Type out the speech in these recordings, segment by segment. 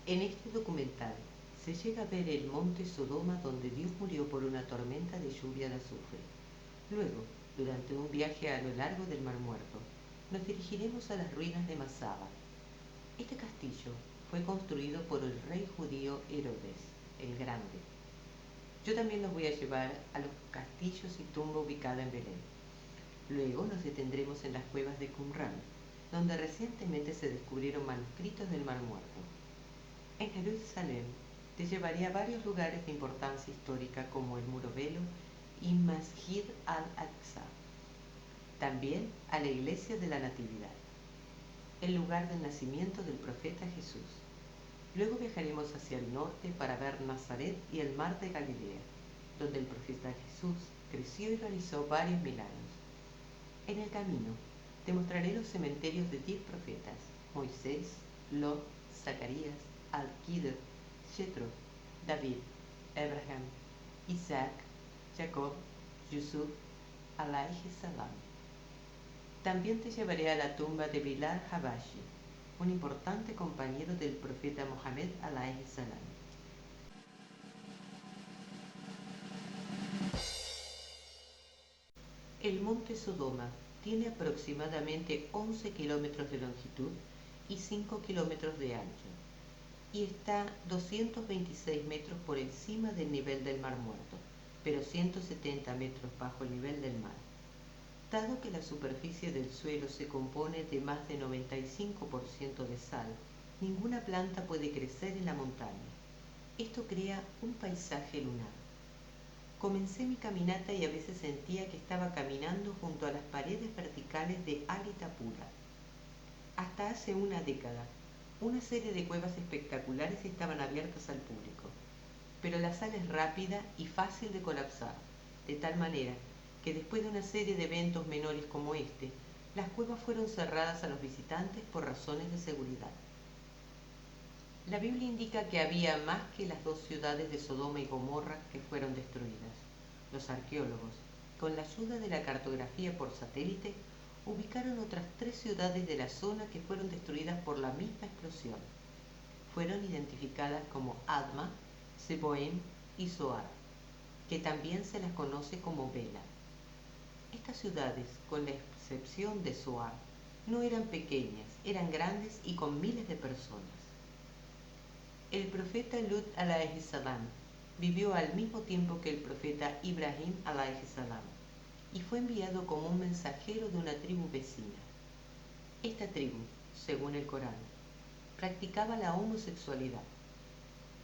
En este documental se llega a ver el monte Sodoma donde Dios murió por una tormenta de lluvia de azufre. Luego, durante un viaje a lo largo del Mar Muerto, nos dirigiremos a las ruinas de Masada. Este castillo fue construido por el rey judío Herodes el Grande. Yo también los voy a llevar a los castillos y tumba ubicada en Belén. Luego nos detendremos en las cuevas de Qumran, donde recientemente se descubrieron manuscritos del Mar Muerto. En Jerusalén te llevaré a varios lugares de importancia histórica como el Muro Velo y Masjid al-Aqsa. También a la Iglesia de la Natividad, el lugar del nacimiento del profeta Jesús. Luego viajaremos hacia el norte para ver Nazaret y el mar de Galilea, donde el profeta Jesús creció y realizó varios milagros. En el camino te mostraré los cementerios de 10 profetas: Moisés, Lot, Zacarías, Al-Qidr, Jethro, David, Abraham, Isaac, Jacob, Yusuf, alayhi salam. También te llevaré a la tumba de Bilal Habashi, un importante compañero del profeta Mohammed alayhi salam. El monte Sodoma tiene aproximadamente 11 kilómetros de longitud y 5 kilómetros de ancho, y está 226 metros por encima del nivel del Mar Muerto, pero 170 metros bajo el nivel del mar. Dado que la superficie del suelo se compone de más de 95% de sal, ninguna planta puede crecer en la montaña. Esto crea un paisaje lunar. Comencé mi caminata y a veces sentía que estaba caminando junto a las paredes verticales de Al-Itapura. Hasta hace una década, una serie de cuevas espectaculares estaban abiertas al público, pero la sala es rápida y fácil de colapsar, de tal manera que después de una serie de eventos menores como este, las cuevas fueron cerradas a los visitantes por razones de seguridad. La Biblia indica que había más que las 2 ciudades de Sodoma y Gomorra que fueron destruidas. Los arqueólogos, con la ayuda de la cartografía por satélite, ubicaron otras 3 ciudades de la zona que fueron destruidas por la misma explosión. Fueron identificadas como Adma, Seboim y Zoar, que también se las conoce como Bela. Estas ciudades, con la excepción de Zoar, no eran pequeñas, eran grandes y con miles de personas. El profeta Lut alayhi salam vivió al mismo tiempo que el profeta Ibrahim alayhi salam y fue enviado como un mensajero de una tribu vecina. Esta tribu, según el Corán, practicaba la homosexualidad.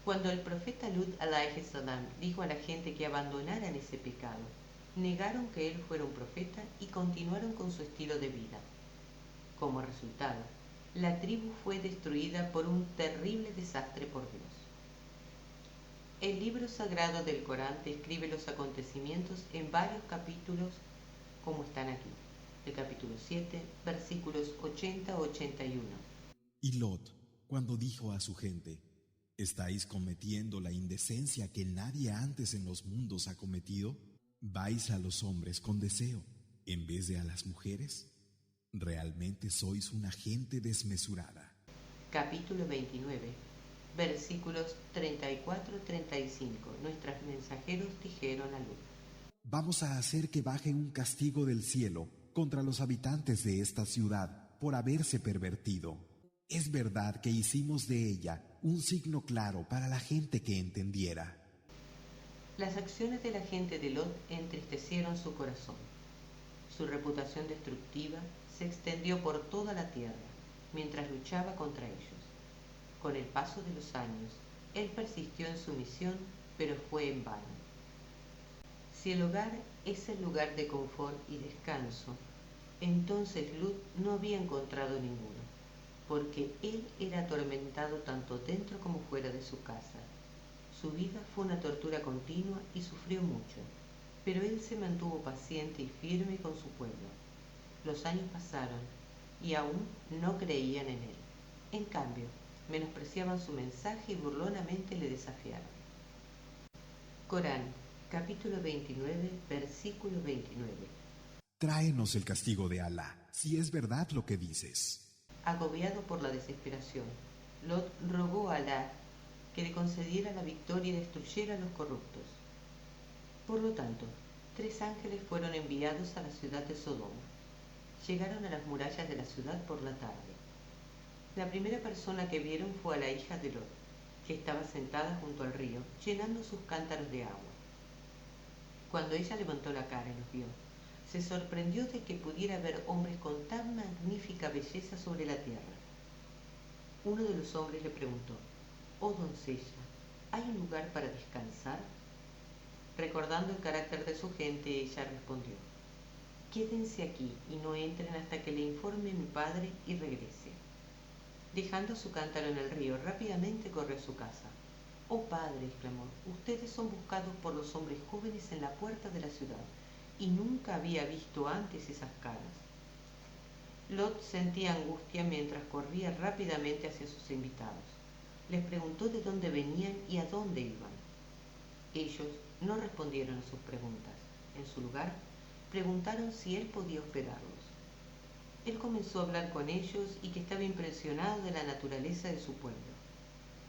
Cuando el profeta Lut alayhi salam dijo a la gente que abandonaran ese pecado, negaron que él fuera un profeta y continuaron con su estilo de vida. Como resultado, la tribu fue destruida por un terrible desastre por Dios. El libro sagrado del Corán describe los acontecimientos en varios capítulos, como están aquí. El capítulo 7, versículos 80 a 81. Y Lot, cuando dijo a su gente: ¿Estáis cometiendo la indecencia que nadie antes en los mundos ha cometido? ¿Vais a los hombres con deseo en vez de a las mujeres? Realmente sois una gente desmesurada. Capítulo 29, versículos 34-35. Nuestros mensajeros dijeron a Lut: Vamos a hacer que baje un castigo del cielo contra los habitantes de esta ciudad por haberse pervertido. Es verdad que hicimos de ella un signo claro para la gente que entendiera. Las acciones de la gente de Lot entristecieron su corazón. Su reputación destructiva se extendió por toda la tierra mientras luchaba contra ellos. Con el paso de los años, él persistió en su misión, pero fue en vano. Si el hogar es el lugar de confort y descanso, entonces Lut no había encontrado ninguno, porque él era atormentado tanto dentro como fuera de su casa. Su vida fue una tortura continua y sufrió mucho, pero él se mantuvo paciente y firme con su pueblo. Los años pasaron y aún no creían en él. En cambio, menospreciaban su mensaje y burlonamente le desafiaron. Corán, capítulo 29, versículo 29. Tráenos el castigo de Alá, si es verdad lo que dices. Agobiado por la desesperación, Lot rogó a Alá que le concediera la victoria y destruyera a los corruptos. Por lo tanto, 3 ángeles fueron enviados a la ciudad de Sodoma. Llegaron a las murallas de la ciudad por la tarde. La primera persona que vieron fue a la hija de Lot, que estaba sentada junto al río, llenando sus cántaros de agua. Cuando ella levantó la cara y los vio, se sorprendió de que pudiera ver hombres con tan magnífica belleza sobre la tierra. Uno de los hombres le preguntó: «Oh doncella, ¿hay un lugar para descansar?». Recordando el carácter de su gente, ella respondió: «Quédense aquí y no entren hasta que le informe mi padre y regrese». Dejando su cántaro en el río, rápidamente corrió a su casa. «Oh padre», exclamó, «ustedes son buscados por los hombres jóvenes en la puerta de la ciudad, y nunca había visto antes esas caras». Lot sentía angustia mientras corría rápidamente hacia sus invitados. Les preguntó de dónde venían y a dónde iban. Ellos no respondieron a sus preguntas. En su lugar, preguntaron si él podía hospedarlos. Él comenzó a hablar con ellos y que estaba impresionado de la naturaleza de su pueblo.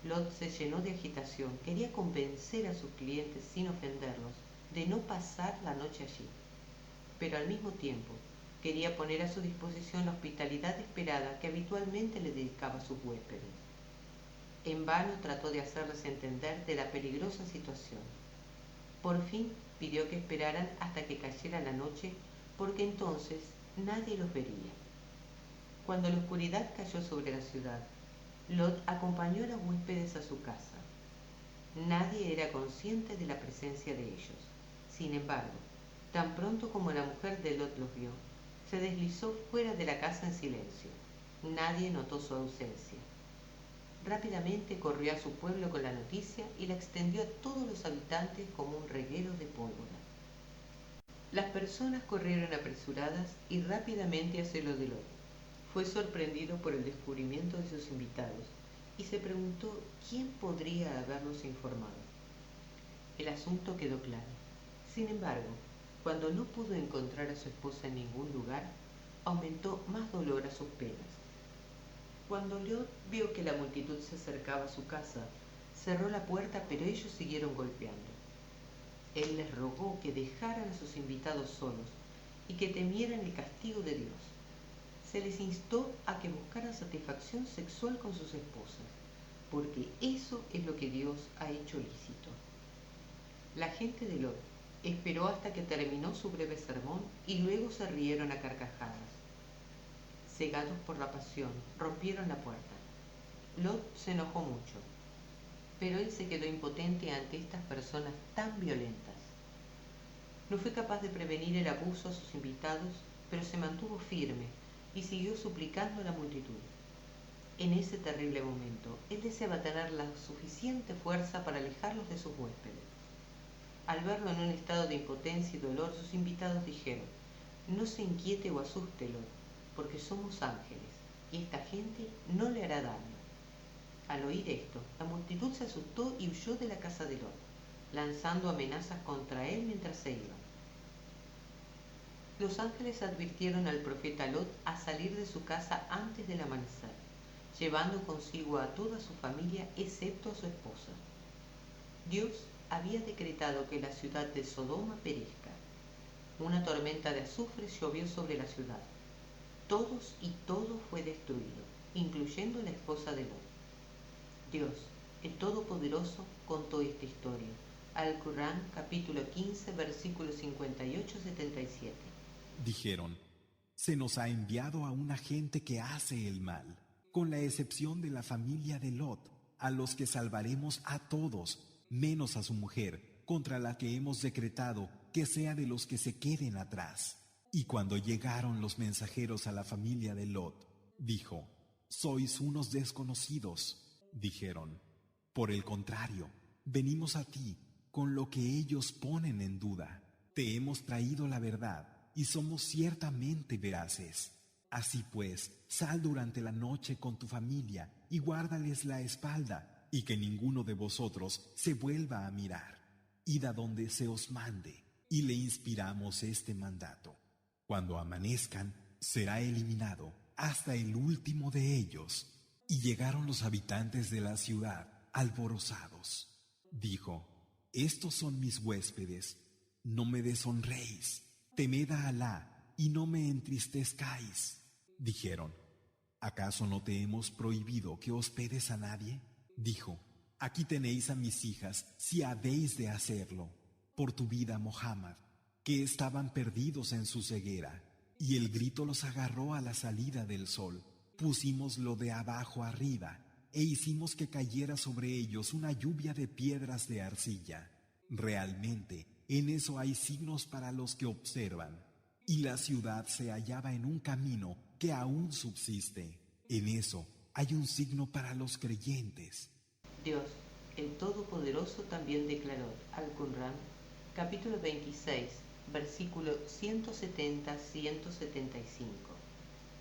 Lot se llenó de agitación, quería convencer a sus clientes, sin ofenderlos, de no pasar la noche allí, pero al mismo tiempo quería poner a su disposición la hospitalidad esperada que habitualmente le dedicaba a sus huéspedes. En vano trató de hacerles entender de la peligrosa situación. Por fin pidió que esperaran hasta que cayera la noche, porque entonces nadie los vería. Cuando la oscuridad cayó sobre la ciudad, Lot acompañó a los huéspedes a su casa. Nadie era consciente de la presencia de ellos. Sin embargo, tan pronto como la mujer de Lot los vio, se deslizó fuera de la casa en silencio. Nadie notó su ausencia. Rápidamente corrió a su pueblo con la noticia y la extendió a todos los habitantes como un reguero de pólvora. Las personas corrieron apresuradas y rápidamente hacia lo de Lot. Fue sorprendido por el descubrimiento de sus invitados y se preguntó quién podría haberlos informado. El asunto quedó claro. Sin embargo, cuando no pudo encontrar a su esposa en ningún lugar, aumentó más dolor a sus penas. Cuando Lot vio que la multitud se acercaba a su casa, cerró la puerta, pero ellos siguieron golpeando. Él les rogó que dejaran a sus invitados solos y que temieran el castigo de Dios. Se les instó a que buscaran satisfacción sexual con sus esposas, porque eso es lo que Dios ha hecho lícito. La gente de Lot esperó hasta que terminó su breve sermón y luego se rieron a carcajadas. Cegados por la pasión, rompieron la puerta. Lot se enojó mucho, pero él se quedó impotente ante estas personas tan violentas. No fue capaz de prevenir el abuso a sus invitados, pero se mantuvo firme y siguió suplicando a la multitud. En ese terrible momento, él deseaba tener la suficiente fuerza para alejarlos de sus huéspedes. Al verlo en un estado de impotencia y dolor, sus invitados dijeron: «No se inquiete o asuste, Lot, porque somos ángeles, y esta gente no le hará daño». Al oír esto, la multitud se asustó y huyó de la casa de Lot, lanzando amenazas contra él mientras se iban. Los ángeles advirtieron al profeta Lot a salir de su casa antes del amanecer, llevando consigo a toda su familia excepto a su esposa. Dios había decretado que la ciudad de Sodoma perezca. Una tormenta de azufre llovió sobre la ciudad. Todos y todo fue destruido, incluyendo la esposa de Lot. Dios, el Todopoderoso, contó esta historia. Al-Qur'án, capítulo 15, versículos 58-77. Dijeron: se nos ha enviado a una gente que hace el mal, con la excepción de la familia de Lot, a los que salvaremos a todos, menos a su mujer, contra la que hemos decretado que sea de los que se queden atrás. Y cuando llegaron los mensajeros a la familia de Lot, dijo: sois unos desconocidos. Dijeron: por el contrario, venimos a ti con lo que ellos ponen en duda. Te hemos traído la verdad y somos ciertamente veraces. Así pues, sal durante la noche con tu familia y guárdales la espalda, y que ninguno de vosotros se vuelva a mirar. Id a donde se os mande, y le inspiramos este mandato. Cuando amanezcan, será eliminado hasta el último de ellos. Y llegaron los habitantes de la ciudad, alborozados. Dijo: estos son mis huéspedes, no me deshonréis, temed a Alá y no me entristezcáis. Dijeron: ¿acaso no te hemos prohibido que hospedes a nadie? Dijo: aquí tenéis a mis hijas si habéis de hacerlo, por tu vida, Muhammad, que estaban perdidos en su ceguera, y el grito los agarró a la salida del sol. Pusimoslo de abajo arriba e hicimos que cayera sobre ellos una lluvia de piedras de arcilla. Realmente, en eso hay signos para los que observan. Y la ciudad se hallaba en un camino que aún subsiste. En eso hay un signo para los creyentes. Dios, el Todopoderoso, también declaró, Al-Qur'an, capítulo 26, versículo 170-175.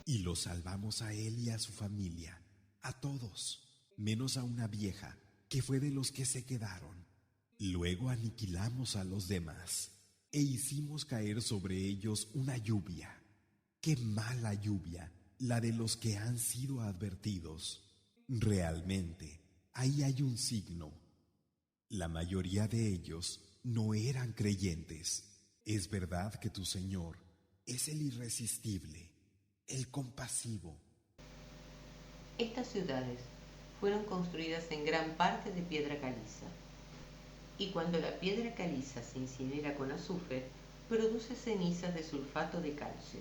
Y los salvamos a él y a su familia, a todos, menos a una vieja, que fue de los que se quedaron. Luego aniquilamos a los demás, e hicimos caer sobre ellos una lluvia. ¡Qué mala lluvia, la de los que han sido advertidos! Realmente, ahí hay un signo. La mayoría de ellos no eran creyentes. Es verdad que tu Señor es el irresistible, el compasivo. Estas ciudades fueron construidas en gran parte de piedra caliza, y cuando la piedra caliza se incinera con azufre, produce cenizas de sulfato de calcio.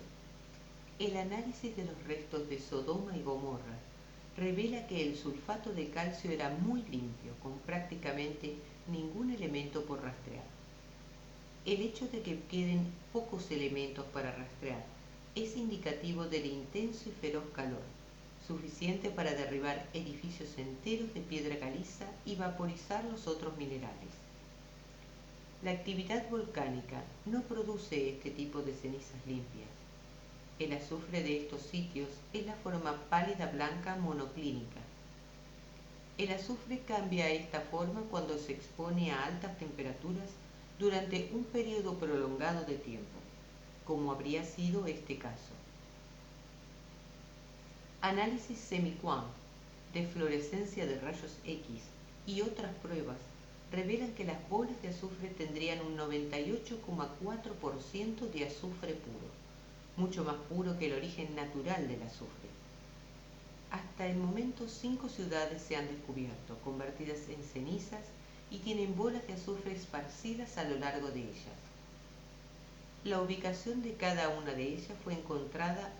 El análisis de los restos de Sodoma y Gomorra revela que el sulfato de calcio era muy limpio, con prácticamente ningún elemento por rastrear. El hecho de que queden pocos elementos para rastrear es indicativo del intenso y feroz calor, suficiente para derribar edificios enteros de piedra caliza y vaporizar los otros minerales. La actividad volcánica no produce este tipo de cenizas limpias. El azufre de estos sitios es la forma pálida blanca monoclínica. El azufre cambia esta forma cuando se expone a altas temperaturas durante un periodo prolongado de tiempo, como habría sido este caso. Análisis semiquant de fluorescencia de rayos X y otras pruebas revelan que las bolas de azufre tendrían un 98,4% de azufre puro, mucho más puro que el origen natural del azufre. Hasta el momento 5 ciudades se han descubierto, convertidas en cenizas, y tienen bolas de azufre esparcidas a lo largo de ellas. La ubicación de cada una de ellas fue encontrada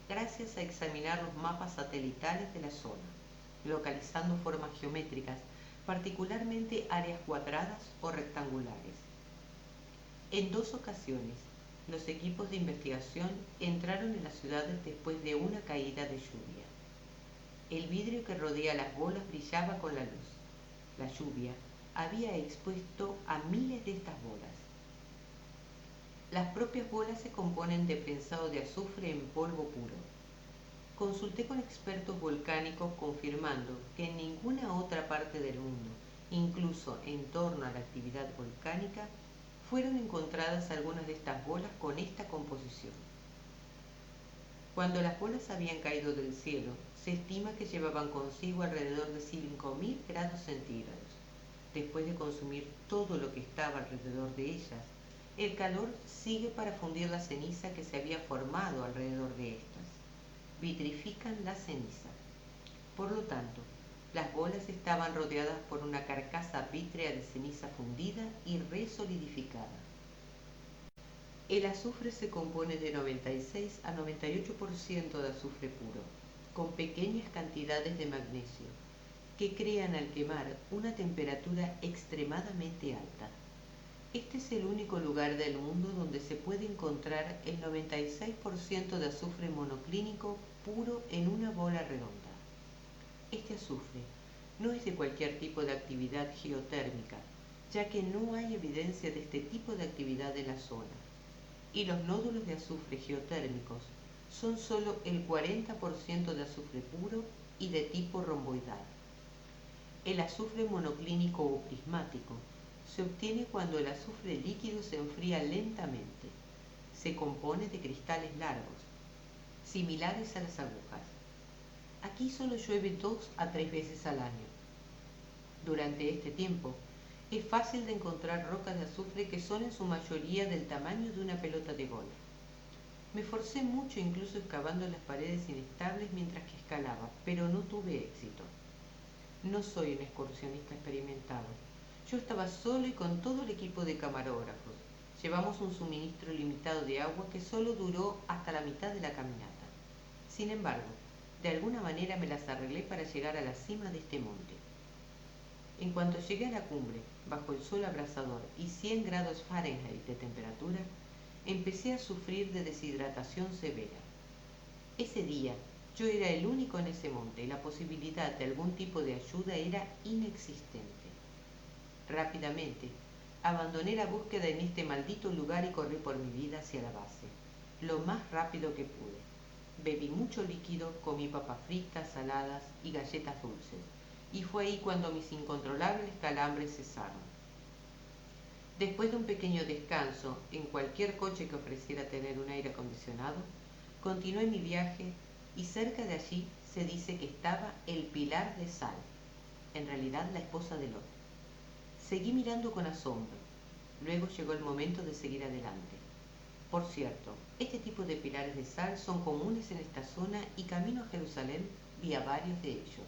gracias a examinar los mapas satelitales de la zona, localizando formas geométricas, particularmente áreas cuadradas o rectangulares. En 2 ocasiones, los equipos de investigación entraron en las ciudades después de una caída de lluvia. El vidrio que rodea las bolas brillaba con la luz. La lluvia había expuesto a miles de estas bolas. Las propias bolas se componen de prensado de azufre en polvo puro. Consulté con expertos volcánicos confirmando que en ninguna otra parte del mundo, incluso en torno a la actividad volcánica, fueron encontradas algunas de estas bolas con esta composición. Cuando las bolas habían caído del cielo, se estima que llevaban consigo alrededor de 5.000 grados centígrados. Después de consumir todo lo que estaba alrededor de ellas, el calor sigue para fundir la ceniza que se había formado alrededor de estas. Vitrifican la ceniza. Por lo tanto, las bolas estaban rodeadas por una carcasa vítrea de ceniza fundida y resolidificada. El azufre se compone de 96 a 98% de azufre puro, con pequeñas cantidades de magnesio, que crean al quemar una temperatura extremadamente alta. Este es el único lugar del mundo donde se puede encontrar el 96% de azufre monoclínico puro en una bola redonda. Este azufre no es de cualquier tipo de actividad geotérmica, ya que no hay evidencia de este tipo de actividad en la zona, y los nódulos de azufre geotérmicos son solo el 40% de azufre puro y de tipo romboidal. El azufre monoclínico o prismático se obtiene cuando el azufre líquido se enfría lentamente. Se compone de cristales largos, similares a las agujas. Aquí solo llueve 2 a 3 veces al año. Durante este tiempo, es fácil de encontrar rocas de azufre que son en su mayoría del tamaño de una pelota de golf. Me forcé mucho incluso excavando las paredes inestables mientras que escalaba, pero no tuve éxito. No soy un excursionista experimentado. Yo estaba solo y con todo el equipo de camarógrafos. Llevamos un suministro limitado de agua que solo duró hasta la mitad de la caminata. Sin embargo, de alguna manera me las arreglé para llegar a la cima de este monte. En cuanto llegué a la cumbre, bajo el sol abrasador y 100 grados Fahrenheit de temperatura, empecé a sufrir de deshidratación severa. Ese día, yo era el único en ese monte y la posibilidad de algún tipo de ayuda era inexistente. Rápidamente, abandoné la búsqueda en este maldito lugar y corrí por mi vida hacia la base, lo más rápido que pude. Bebí mucho líquido, comí papas fritas, saladas y galletas dulces, y fue ahí cuando mis incontrolables calambres cesaron. Después de un pequeño descanso en cualquier coche que ofreciera tener un aire acondicionado, continué mi viaje y cerca de allí se dice que estaba el Pilar de Sal, en realidad la esposa de Lot. Seguí mirando con asombro. Luego llegó el momento de seguir adelante. Por cierto, este tipo de pilares de sal son comunes en esta zona y camino a Jerusalén vi a varios de ellos.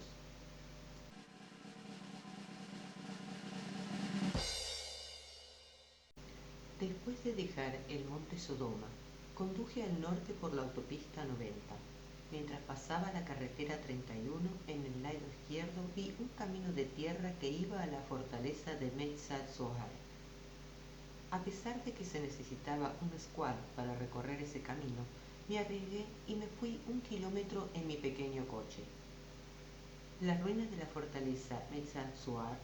Después de dejar el monte Sodoma, conduje al norte por la autopista 90. Mientras pasaba la carretera 31, en el lado izquierdo vi un camino de tierra que iba a la fortaleza de Metzat Zohar. A pesar de que se necesitaba un squad para recorrer ese camino, me arriesgué y me fui 1 kilómetro en mi pequeño coche. Las ruinas de la fortaleza Metzat Zohar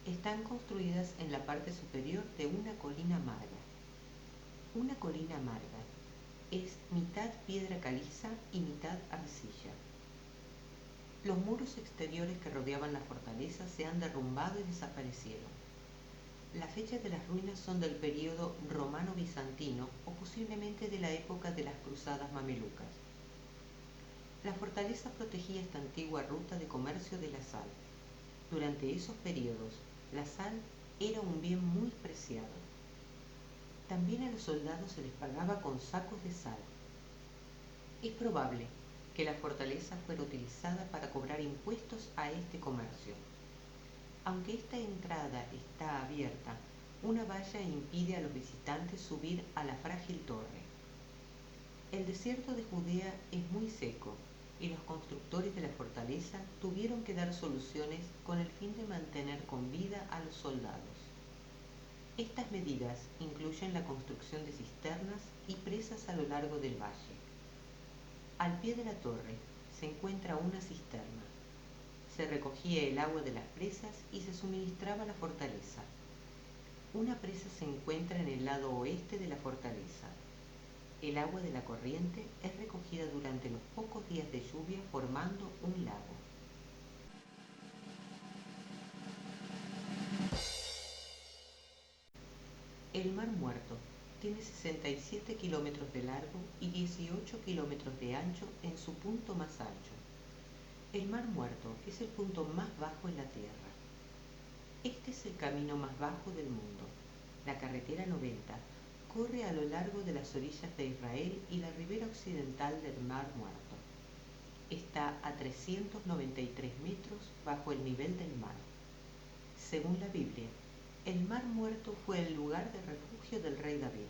están construidas en la parte superior de una colina amarga. Una colina amarga es mitad piedra caliza y mitad arcilla. Los muros exteriores que rodeaban la fortaleza se han derrumbado y desaparecieron. Las fechas de las ruinas son del período romano-bizantino o posiblemente de la época de las cruzadas mamelucas. La fortaleza protegía esta antigua ruta de comercio de la sal. Durante esos periodos, la sal era un bien muy preciado. También a los soldados se les pagaba con sacos de sal. Es probable que la fortaleza fuera utilizada para cobrar impuestos a este comercio. Aunque esta entrada está abierta, una valla impide a los visitantes subir a la frágil torre. El desierto de Judea es muy seco y los constructores de la fortaleza tuvieron que dar soluciones con el fin de mantener con vida a los soldados. Estas medidas incluyen la construcción de cisternas y presas a lo largo del valle. Al pie de la torre se encuentra una cisterna. Se recogía el agua de las presas y se suministraba a la fortaleza. Una presa se encuentra en el lado oeste de la fortaleza. El agua de la corriente es recogida durante los pocos días de lluvia formando un lago. El Mar Muerto tiene 67 kilómetros de largo y 18 kilómetros de ancho en su punto más ancho. El Mar Muerto es el punto más bajo en la Tierra. Este es el camino más bajo del mundo. La carretera 90 corre a lo largo de las orillas de Israel y la ribera occidental del Mar Muerto. Está a 393 metros bajo el nivel del mar. Según la Biblia, el Mar Muerto fue el lugar de refugio del rey David.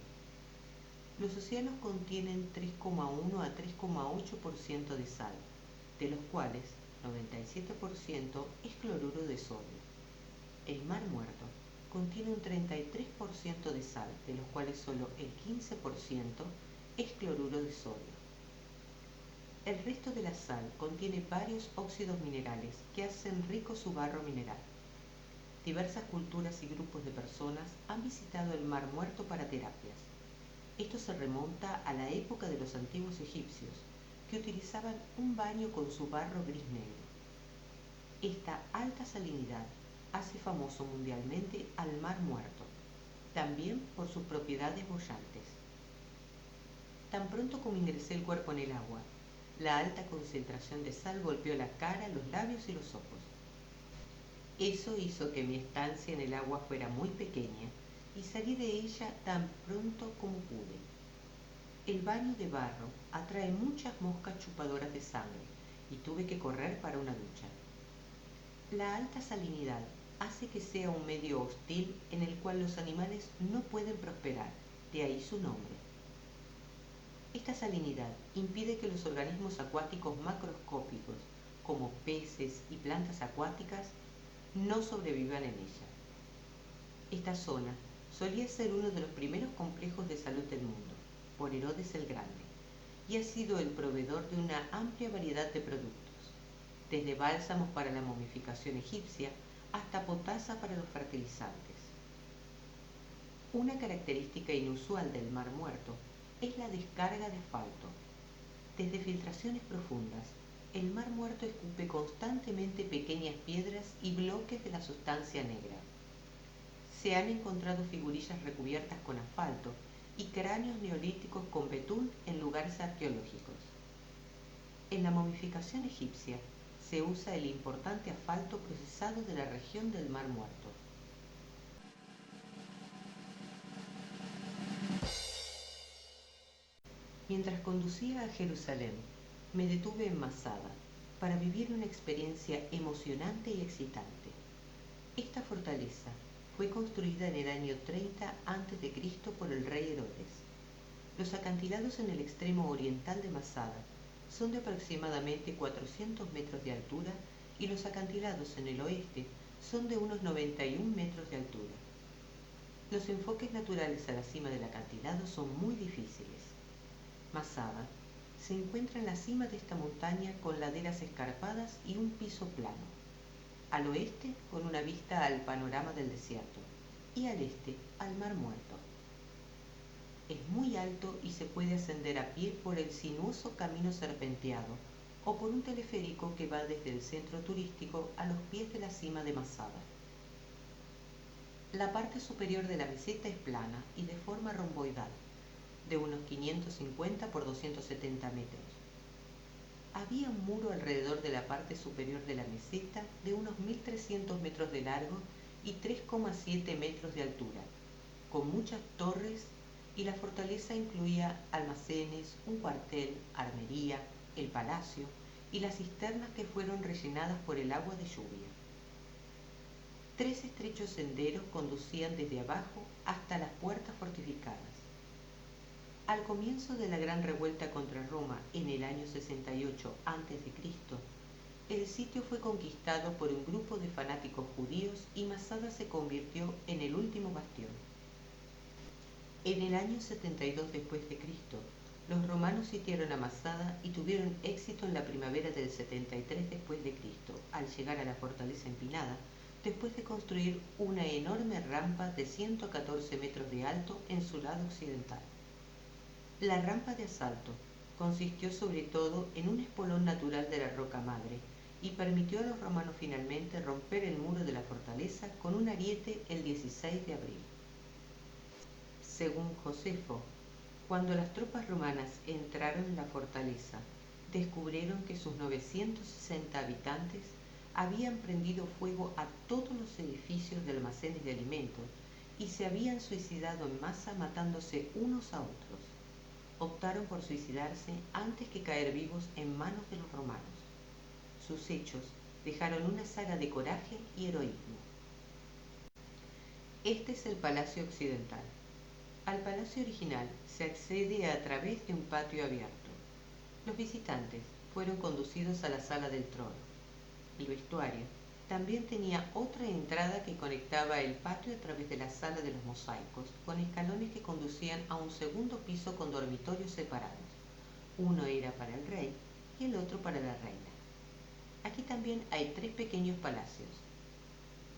Los océanos contienen 3,1 a 3,8% de sal, de los cuales 97% es cloruro de sodio. El Mar Muerto contiene un 33% de sal, de los cuales solo el 15% es cloruro de sodio. El resto de la sal contiene varios óxidos minerales que hacen rico su barro mineral. Diversas culturas y grupos de personas han visitado el Mar Muerto para terapias. Esto se remonta a la época de los antiguos egipcios, que utilizaban un baño con su barro gris-negro. Esta alta salinidad hace famoso mundialmente al Mar Muerto, también por sus propiedades bollantes. Tan pronto como ingresé el cuerpo en el agua, La alta concentración de sal golpeó la cara, los labios y los ojos. Eso hizo que mi estancia en el agua fuera muy pequeña y salí de ella tan pronto como pude. El baño de barro atrae muchas moscas chupadoras de sangre y tuve que correr para una ducha. La alta salinidad hace que sea un medio hostil en el cual los animales no pueden prosperar, de ahí su nombre. Esta salinidad impide que los organismos acuáticos macroscópicos, como peces y plantas acuáticas, no sobrevivan en ella. Esta zona solía ser uno de los primeros complejos de salud del mundo, por Herodes el Grande, y ha sido el proveedor de una amplia variedad de productos, desde bálsamos para la momificación egipcia hasta potasa para los fertilizantes. Una característica inusual del Mar Muerto es la descarga de asfalto. Desde filtraciones profundas, el Mar Muerto escupe constantemente pequeñas piedras y bloques de la sustancia negra. Se han encontrado figurillas recubiertas con asfalto y cráneos neolíticos con betún en lugares arqueológicos. En la momificación egipcia se usa el importante asfalto procesado de la región del Mar Muerto. Mientras conducía a Jerusalén, me detuve en Masada para vivir una experiencia emocionante y excitante. Esta fortaleza fue construida en el año 30 a.C. por el rey Herodes. Los acantilados en el extremo oriental de Masada son de aproximadamente 400 metros de altura y los acantilados en el oeste son de unos 91 metros de altura. Los enfoques naturales a la cima del acantilado son muy difíciles. Masada se encuentra en la cima de esta montaña con laderas escarpadas y un piso plano. Al oeste con una vista al panorama del desierto y al este al Mar Muerto. Es muy alto y se puede ascender a pie por el sinuoso camino serpenteado o por un teleférico que va desde el centro turístico a los pies de la cima de Masada. La parte superior de la meseta es plana y de forma romboidal, de unos 550 por 270 metros. Había un muro alrededor de la parte superior de la meseta de unos 1.300 metros de largo y 3,7 metros de altura, con muchas torres, y la fortaleza incluía almacenes, un cuartel, armería, el palacio y las cisternas que fueron rellenadas por el agua de lluvia. 3 estrechos senderos conducían desde abajo hasta las puertas fortificadas. Al comienzo de la gran revuelta contra Roma en el año 68 a.C., el sitio fue conquistado por un grupo de fanáticos judíos y Masada se convirtió en el último bastión. En el año 72 después de Cristo, los romanos sitiaron a Masada y tuvieron éxito en la primavera del 73 después de Cristo, al llegar a la fortaleza empinada, después de construir una enorme rampa de 114 metros de alto en su lado occidental. La rampa de asalto consistió sobre todo en un espolón natural de la roca madre y permitió a los romanos finalmente romper el muro de la fortaleza con un ariete el 16 de abril. Según Josefo, cuando las tropas romanas entraron en la fortaleza, descubrieron que sus 960 habitantes habían prendido fuego a todos los edificios de almacenes de alimentos y se habían suicidado en masa matándose unos a otros. Optaron por suicidarse antes que caer vivos en manos de los romanos. Sus hechos dejaron una saga de coraje y heroísmo. Este es el Palacio Occidental. Al palacio original se accede a través de un patio abierto. Los visitantes fueron conducidos a la sala del trono. El vestuario también tenía otra entrada que conectaba el patio a través de la sala de los mosaicos, con escalones que conducían a un segundo piso con dormitorios separados. Uno era para el rey y el otro para la reina. Aquí también hay 3 pequeños palacios.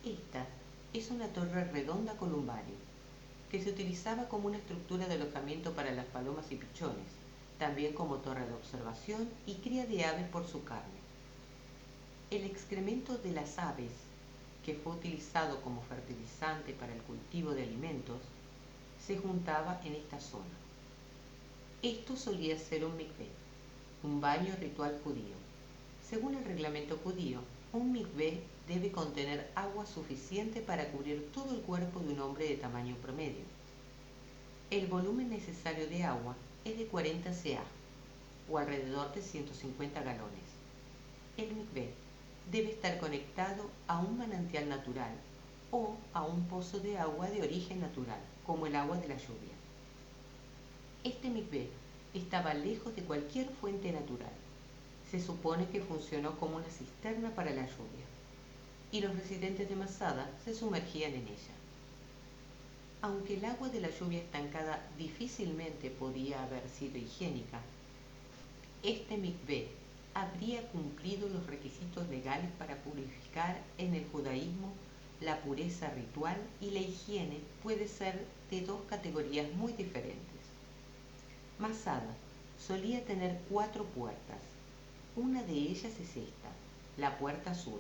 Esta es una torre redonda columbario, que se utilizaba como una estructura de alojamiento para las palomas y pichones, también como torre de observación y cría de aves por su carne. El excremento de las aves, que fue utilizado como fertilizante para el cultivo de alimentos, se juntaba en esta zona. Esto solía ser un mikvé. un baño ritual judío. Según el reglamento judío, un mikvé debe contener agua suficiente para cubrir todo el cuerpo de un hombre de tamaño promedio. El volumen necesario de agua es de 40 ca, o alrededor de 150 galones. El mikvé debe estar conectado a un manantial natural o a un pozo de agua de origen natural, como el agua de la lluvia. Este mikvé estaba lejos de cualquier fuente natural. Se supone que funcionó como una cisterna para la lluvia, y los residentes de Masada se sumergían en ella. Aunque el agua de la lluvia estancada difícilmente podía haber sido higiénica, este mikvé habría cumplido los requisitos legales para purificar. En el judaísmo, la pureza ritual y la higiene puede ser de dos categorías muy diferentes. Masada solía tener 4 puertas. Una de ellas es esta, la puerta sur.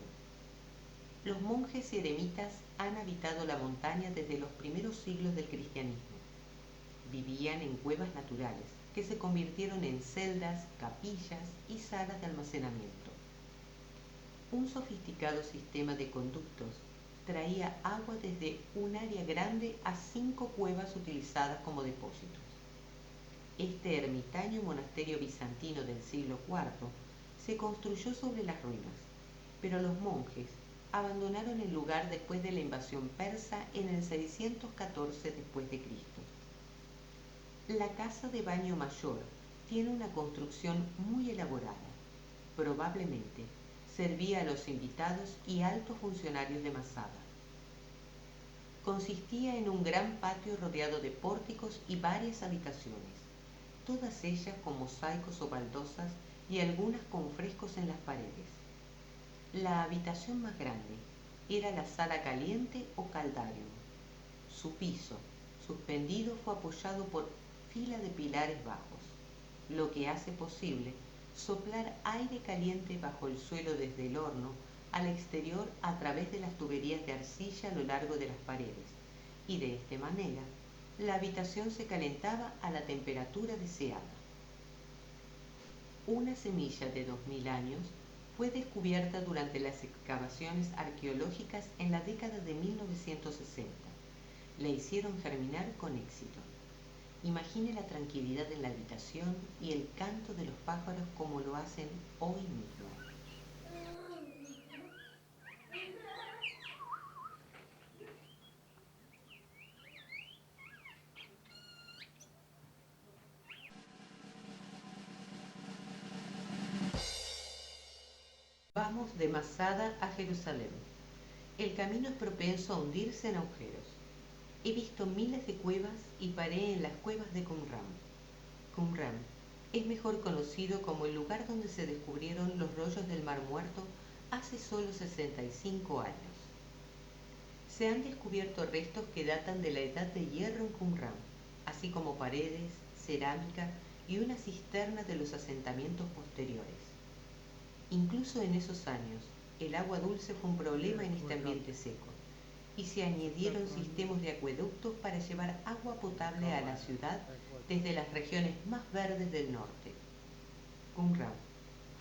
Los monjes y eremitas han habitado la montaña desde los primeros siglos del cristianismo. Vivían en cuevas naturales que se convirtieron en celdas, capillas y salas de almacenamiento. Un sofisticado sistema de conductos traía agua desde un área grande a 5 cuevas utilizadas como depósitos. Este ermitaño monasterio bizantino del siglo IV se construyó sobre las ruinas, pero los monjes abandonaron el lugar después de la invasión persa en el 614 después de Cristo. La casa de baño mayor tiene una construcción muy elaborada. Probablemente servía a los invitados y altos funcionarios de Masada. Consistía en un gran patio rodeado de pórticos y varias habitaciones, todas ellas con mosaicos o baldosas y algunas con frescos en las paredes. La habitación más grande era la sala caliente o caldarium. Su piso, suspendido, fue apoyado por fila de pilares bajos, lo que hace posible soplar aire caliente bajo el suelo desde el horno al exterior a través de las tuberías de arcilla a lo largo de las paredes, y de esta manera la habitación se calentaba a la temperatura deseada. Una semilla de 2000 años fue descubierta durante las excavaciones arqueológicas en la década de 1960. La hicieron germinar con éxito. Imagine la tranquilidad de la habitación y el canto de los pájaros como lo hacen hoy mismo. Vamos de Masada a Jerusalén. El camino es propenso a hundirse en agujeros. He visto miles de cuevas y paré en las cuevas de Qumran. Qumran es mejor conocido como el lugar donde se descubrieron los rollos del Mar Muerto hace solo 65 años. Se han descubierto restos que datan de la Edad de Hierro en Qumran, así como paredes, cerámica y una cisterna de los asentamientos posteriores. Incluso en esos años, el agua dulce fue un problema en este ambiente seco, y se añadieron sistemas de acueductos para llevar agua potable a la ciudad desde las regiones más verdes del norte. Qumran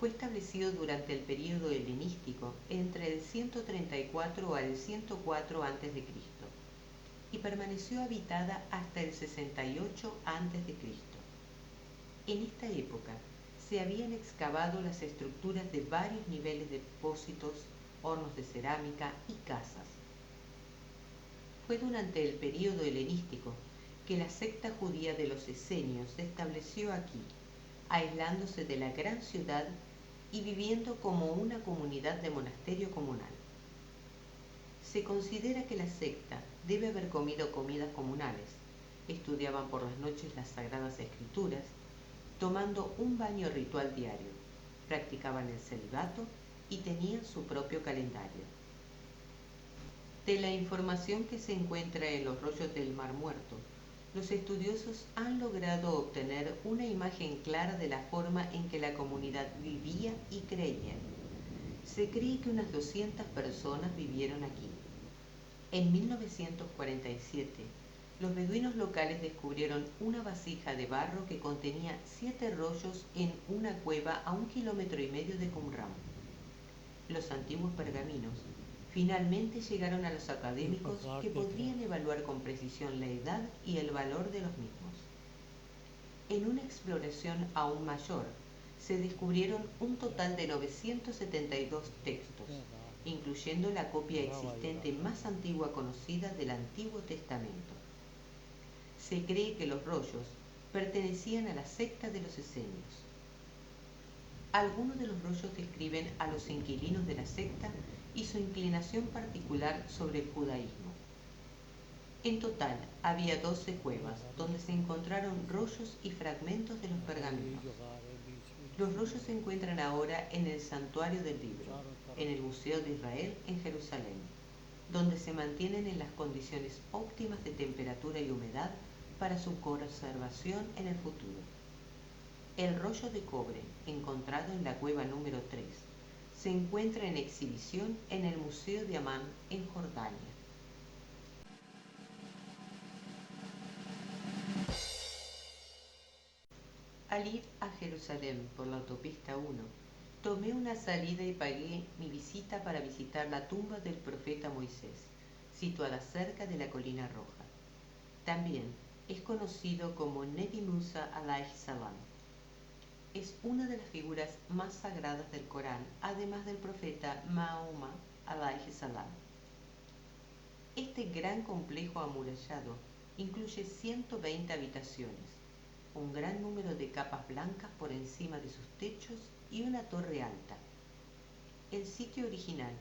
fue establecido durante el período helenístico entre el 134 al 104 a.C. y permaneció habitada hasta el 68 a.C. En esta época se habían excavado las estructuras de varios niveles de depósitos, hornos de cerámica y casas. Fue durante el período helenístico que la secta judía de los esenios se estableció aquí, aislándose de la gran ciudad y viviendo como una comunidad de monasterio comunal. Se considera que la secta debe haber comido comidas comunales, estudiaban por las noches las sagradas escrituras, tomando un baño ritual diario, practicaban el celibato y tenían su propio calendario. De la información que se encuentra en los rollos del Mar Muerto, los estudiosos han logrado obtener una imagen clara de la forma en que la comunidad vivía y creía. Se cree que unas 200 personas vivieron aquí. En 1947, los beduinos locales descubrieron una vasija de barro que contenía 7 rollos en una cueva a 1,5 km de Qumran. Los antiguos pergaminos finalmente llegaron a los académicos que podrían evaluar con precisión la edad y el valor de los mismos. En una exploración aún mayor, se descubrieron un total de 972 textos, incluyendo la copia existente más antigua conocida del Antiguo Testamento. Se cree que los rollos pertenecían a la secta de los esenios. Algunos de los rollos describen a los inquilinos de la secta y su inclinación particular sobre el judaísmo. En total, había 12 cuevas donde se encontraron rollos y fragmentos de los pergaminos. Los rollos se encuentran ahora en el Santuario del Libro, en el Museo de Israel en Jerusalén, donde se mantienen en las condiciones óptimas de temperatura y humedad para su conservación en el futuro. El rollo de cobre, encontrado en la cueva número 3, se encuentra en exhibición en el Museo de Amán en Jordania. Al ir a Jerusalén por la autopista 1, tomé una salida y pagué mi visita para visitar la tumba del profeta Moisés, situada cerca de la Colina Roja. También es conocido como Nebi Musa alayhi salam. Es una de las figuras más sagradas del Corán, además del profeta Mahoma alayhi salam. Este gran complejo amurallado incluye 120 habitaciones, un gran número de capas blancas por encima de sus techos y una torre alta. El sitio original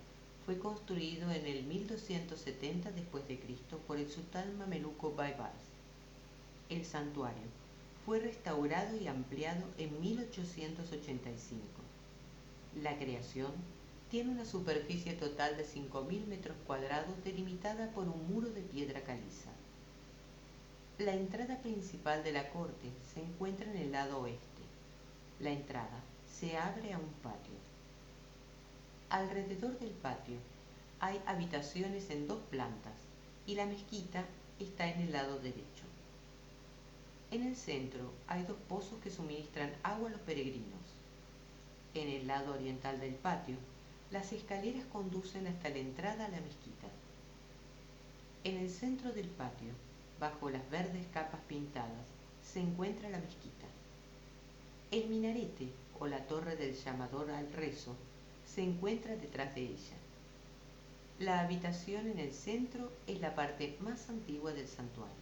fue construido en el 1270 d.C. por el sultán mameluco Baybars. El santuario fue restaurado y ampliado en 1885. La creación tiene una superficie total de 5.000 metros cuadrados delimitada por un muro de piedra caliza. La entrada principal de la corte se encuentra en el lado oeste. La entrada se abre a un patio. Alrededor del patio hay habitaciones en 2 plantas y la mezquita está en el lado derecho. En el centro hay 2 pozos que suministran agua a los peregrinos. En el lado oriental del patio, las escaleras conducen hasta la entrada a la mezquita. En el centro del patio, bajo las verdes capas pintadas, se encuentra la mezquita. El minarete, o la torre del llamador al rezo, se encuentra detrás de ella. La habitación en el centro es la parte más antigua del santuario.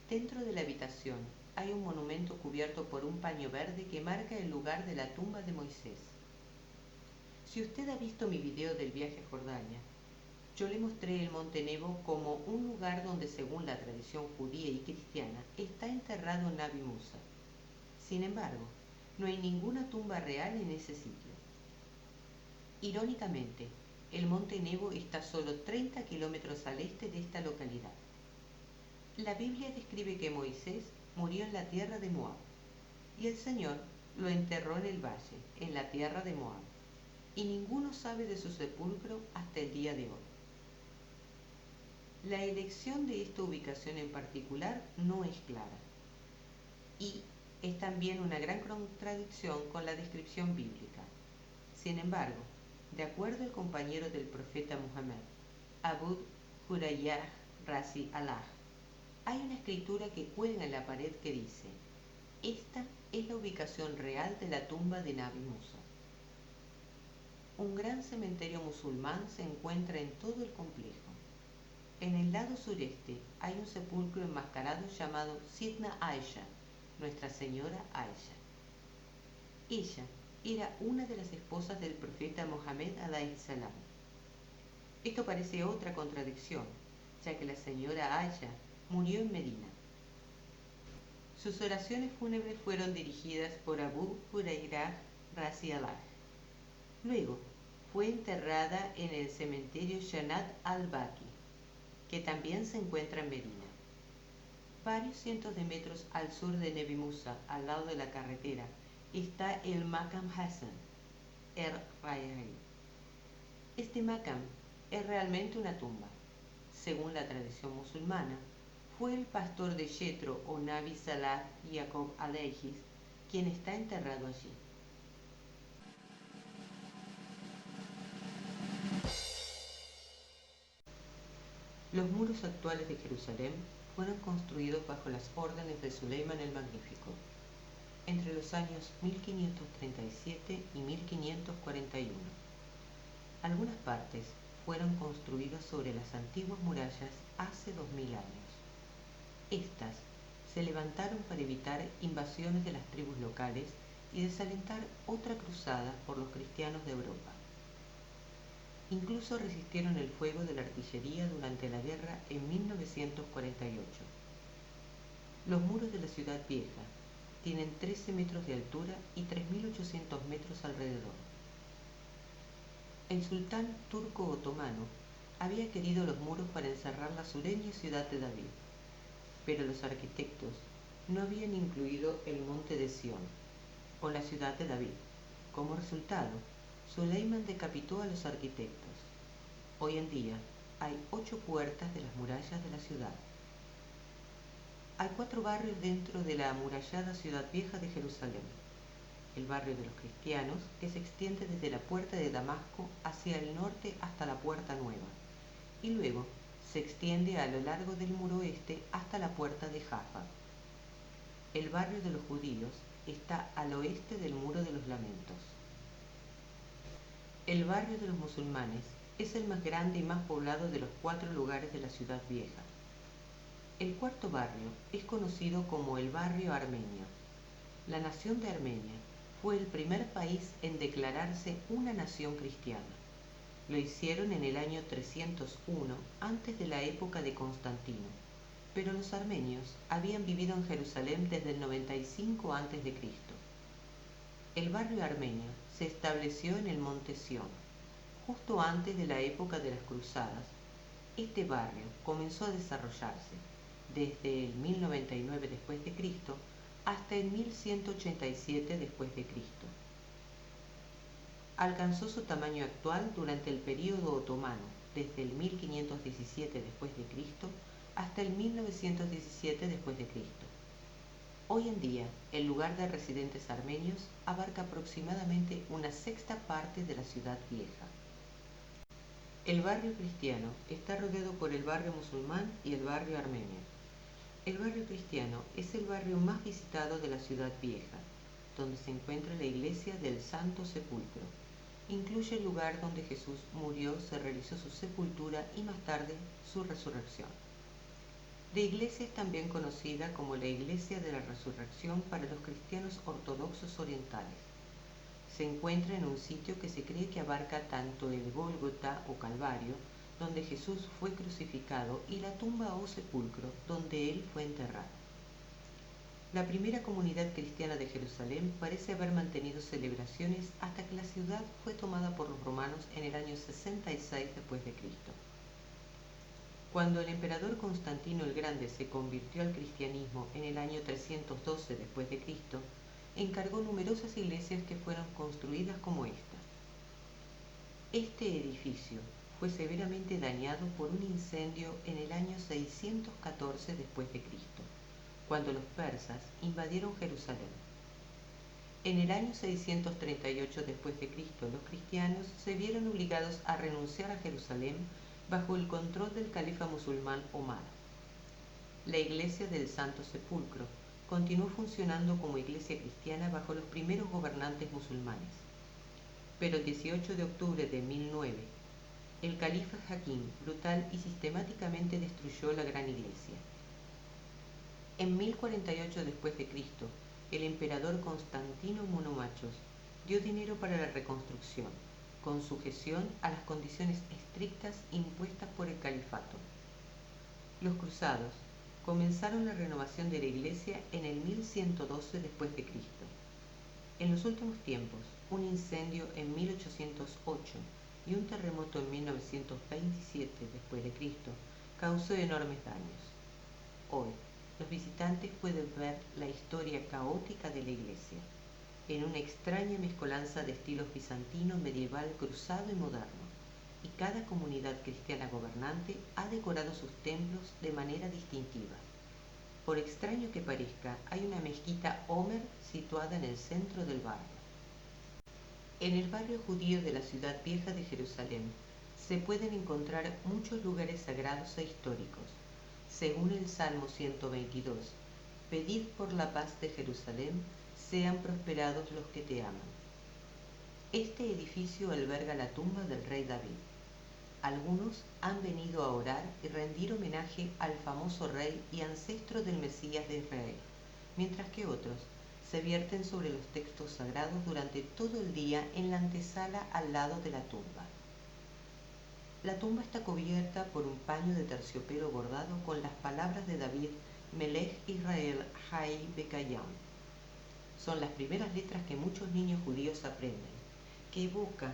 Dentro de la habitación hay un monumento cubierto por un paño verde que marca el lugar de la tumba de Moisés. Si usted ha visto mi video del viaje a Jordania, yo le mostré el Monte Nebo como un lugar donde, según la tradición judía y cristiana, está enterrado Nabi Musa. Sin embargo, no hay ninguna tumba real en ese sitio. Irónicamente, el Monte Nebo está solo 30 kilómetros al este de esta localidad. La Biblia describe que Moisés murió en la tierra de Moab, y el Señor lo enterró en el valle, en la tierra de Moab, y ninguno sabe de su sepulcro hasta el día de hoy. La elección de esta ubicación en particular no es clara, y es también una gran contradicción con la descripción bíblica. Sin embargo, de acuerdo al compañero del profeta Muhammad, Abu Hurayrah Razi Allah, hay una escritura que cuelga en la pared que dice: esta es la ubicación real de la tumba de Nabi Musa. Un gran cementerio musulmán se encuentra en todo el complejo. En el lado sureste hay un sepulcro enmascarado llamado Sidna Aisha, Nuestra Señora Aisha. Ella era una de las esposas del profeta Mohammed alayhi salam. Esto parece otra contradicción, ya que la señora Aisha murió en Medina. Sus oraciones fúnebres fueron dirigidas por Abu Hurayrah Razi Allah. Luego fue enterrada en el cementerio Janat al-Baqi, que también se encuentra en Medina. Varios cientos de metros al sur de Nebi Musa, al lado de la carretera, está el Maqam Hassan el-Rayai. Este Maqam es realmente una tumba. Según la tradición musulmana, fue el pastor de Yetro o Nabi Salah Jacob Aleihis, quien está enterrado allí. Los muros actuales de Jerusalén fueron construidos bajo las órdenes de Suleimán el Magnífico, entre los años 1537 y 1541. Algunas partes fueron construidas sobre las antiguas murallas hace 2000 años. Estas se levantaron para evitar invasiones de las tribus locales y desalentar otra cruzada por los cristianos de Europa. Incluso resistieron el fuego de la artillería durante la guerra en 1948. Los muros de la ciudad vieja tienen 13 metros de altura y 3.800 metros alrededor. El sultán turco otomano había querido los muros para encerrar la sureña ciudad de David, pero los arquitectos no habían incluido el monte de Sión, o la ciudad de David. Como resultado, Suleimán decapitó a los arquitectos. Hoy en día hay 8 puertas de las murallas de la ciudad. Hay 4 barrios dentro de la amurallada ciudad vieja de Jerusalén. El barrio de los cristianos, que se extiende desde la puerta de Damasco hacia el norte hasta la puerta nueva, y luego se extiende a lo largo del muro este hasta la puerta de Jaffa. El barrio de los judíos está al oeste del muro de los lamentos. El barrio de los musulmanes es el más grande y más poblado de los 4 lugares de la ciudad vieja. El cuarto barrio es conocido como el barrio armenio. La nación de Armenia fue el primer país en declararse una nación cristiana. Lo hicieron en el año 301 antes de la época de Constantino, pero los armenios habían vivido en Jerusalén desde el 95 a.C. El barrio armenio se estableció en el monte Sión. Justo antes de la época de las cruzadas, este barrio comenzó a desarrollarse desde el 1099 después de Cristo hasta el 1187 después de Cristo. Alcanzó su tamaño actual durante el período otomano, desde el 1517 después de Cristo hasta el 1917 después de Cristo. Hoy en día, el lugar de residentes armenios abarca aproximadamente una sexta parte de la ciudad vieja. El barrio cristiano está rodeado por el barrio musulmán y el barrio armenio. El barrio cristiano es el barrio más visitado de la ciudad vieja, donde se encuentra la iglesia del Santo Sepulcro. Incluye el lugar donde Jesús murió, se realizó su sepultura y más tarde su resurrección. La iglesia es también conocida como la Iglesia de la Resurrección para los cristianos ortodoxos orientales. Se encuentra en un sitio que se cree que abarca tanto el Gólgota o Calvario, donde Jesús fue crucificado, y la tumba o sepulcro, donde él fue enterrado. La primera comunidad cristiana de Jerusalén parece haber mantenido celebraciones hasta que la ciudad fue tomada por los romanos en el año 66 después de Cristo. Cuando el emperador Constantino el Grande se convirtió al cristianismo en el año 312 después de Cristo, encargó numerosas iglesias que fueron construidas como esta. Este edificio fue severamente dañado por un incendio en el año 614 después de Cristo, cuando los persas invadieron Jerusalén. En el año 638 después de Cristo, los cristianos se vieron obligados a renunciar a Jerusalén bajo el control del califa musulmán Omar. La iglesia del Santo Sepulcro continuó funcionando como iglesia cristiana bajo los primeros gobernantes musulmanes. Pero el 18 de octubre de 1009, el califa Hakim brutal y sistemáticamente destruyó la gran iglesia. En 1048 después de Cristo, el emperador Constantino Monomachos dio dinero para la reconstrucción, con sujeción a las condiciones estrictas impuestas por el califato. Los cruzados comenzaron la renovación de la iglesia en el 1112 después de Cristo. En los últimos tiempos, un incendio en 1808 y un terremoto en 1927 después de Cristo causó enormes daños. Hoy, los visitantes pueden ver la historia caótica de la iglesia, en una extraña mezcolanza de estilos bizantino, medieval, cruzado y moderno. y cada comunidad cristiana gobernante ha decorado sus templos de manera distintiva. Por extraño que parezca, hay una mezquita Omer situada en el centro del barrio. En el barrio judío de la ciudad vieja de Jerusalén se pueden encontrar muchos lugares sagrados e históricos. Según el Salmo 122, pedid por la paz de Jerusalén, sean prosperados los que te aman. Este edificio alberga la tumba del rey David. Algunos han venido a orar y rendir homenaje al famoso rey y ancestro del Mesías de Israel, mientras que otros se vierten sobre los textos sagrados durante todo el día en la antesala al lado de la tumba. La tumba está cubierta por un paño de terciopelo bordado con las palabras de David, Melech Israel Hay Bekayam. Son las primeras letras que muchos niños judíos aprenden, que evoca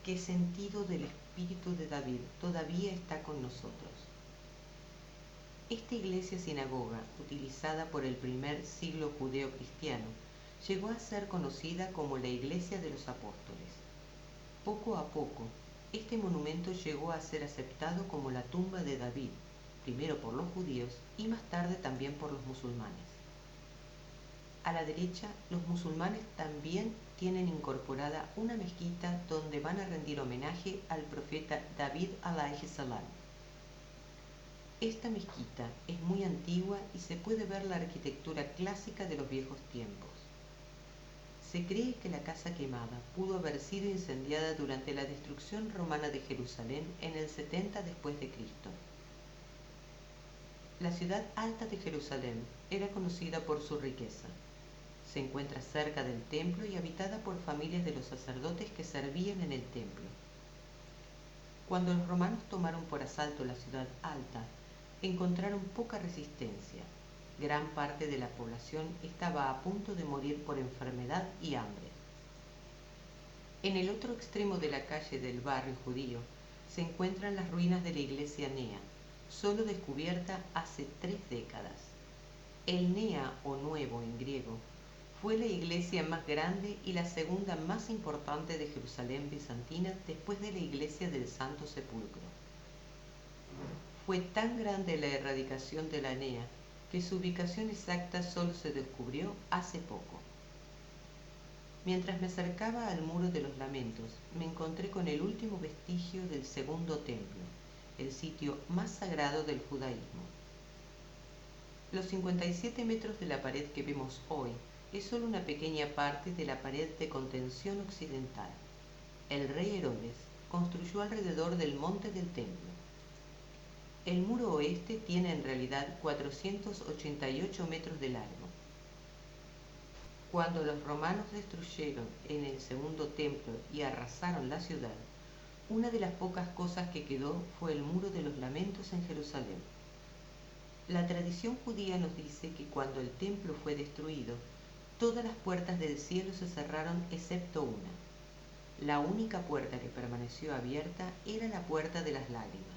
que el sentido del espíritu de David todavía está con nosotros. Esta iglesia sinagoga, utilizada por el primer siglo judeo-cristiano, llegó a ser conocida como la Iglesia de los Apóstoles. Poco a poco, este monumento llegó a ser aceptado como la tumba de David, primero por los judíos y más tarde también por los musulmanes. A la derecha, los musulmanes también tienen incorporada una mezquita donde van a rendir homenaje al profeta David alayhi salam. Esta mezquita es muy antigua y se puede ver la arquitectura clásica de los viejos tiempos. Se cree que la casa quemada pudo haber sido incendiada durante la destrucción romana de Jerusalén en el 70 después de Cristo. La ciudad alta de Jerusalén era conocida por su riqueza. Se encuentra cerca del templo y habitada por familias de los sacerdotes que servían en el templo. Cuando los romanos tomaron por asalto la ciudad alta, encontraron poca resistencia. Gran parte de la población estaba a punto de morir por enfermedad y hambre. En el otro extremo de la calle del barrio judío se encuentran las ruinas de la iglesia Nea, solo descubierta hace 3 décadas. El Nea, o Nuevo en griego, fue la iglesia más grande y la segunda más importante de Jerusalén bizantina después de la iglesia del Santo Sepulcro. Fue tan grande la erradicación de la Nea que su ubicación exacta solo se descubrió hace poco. Mientras me acercaba al Muro de los Lamentos, me encontré con el último vestigio del Segundo Templo, el sitio más sagrado del judaísmo. Los 57 metros de la pared que vemos hoy es solo una pequeña parte de la pared de contención occidental. El rey Herodes construyó alrededor del monte del templo. El muro oeste tiene en realidad 488 metros de largo. Cuando los romanos destruyeron en el segundo templo y arrasaron la ciudad, una de las pocas cosas que quedó fue el Muro de los Lamentos en Jerusalén. La tradición judía nos dice que cuando el templo fue destruido, todas las puertas del cielo se cerraron excepto una. La única puerta que permaneció abierta era la puerta de las lágrimas.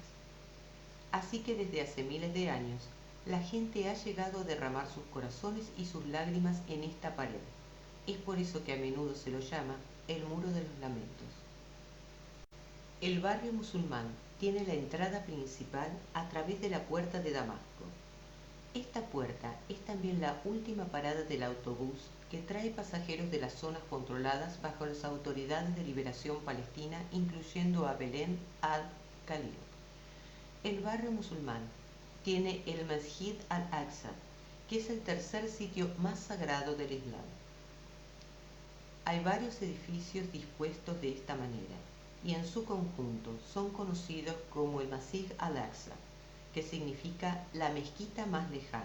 Así que desde hace miles de años, la gente ha llegado a derramar sus corazones y sus lágrimas en esta pared. Es por eso que a menudo se lo llama el Muro de los Lamentos. El barrio musulmán tiene la entrada principal a través de la puerta de Damasco. Esta puerta es también la última parada del autobús que trae pasajeros de las zonas controladas bajo las autoridades de liberación palestina, incluyendo a Belén al-Khalil. El barrio musulmán tiene el Masjid al-Aqsa, que es el tercer sitio más sagrado del Islam. Hay varios edificios dispuestos de esta manera, y en su conjunto son conocidos como el Masjid al-Aqsa, que significa la mezquita más lejana.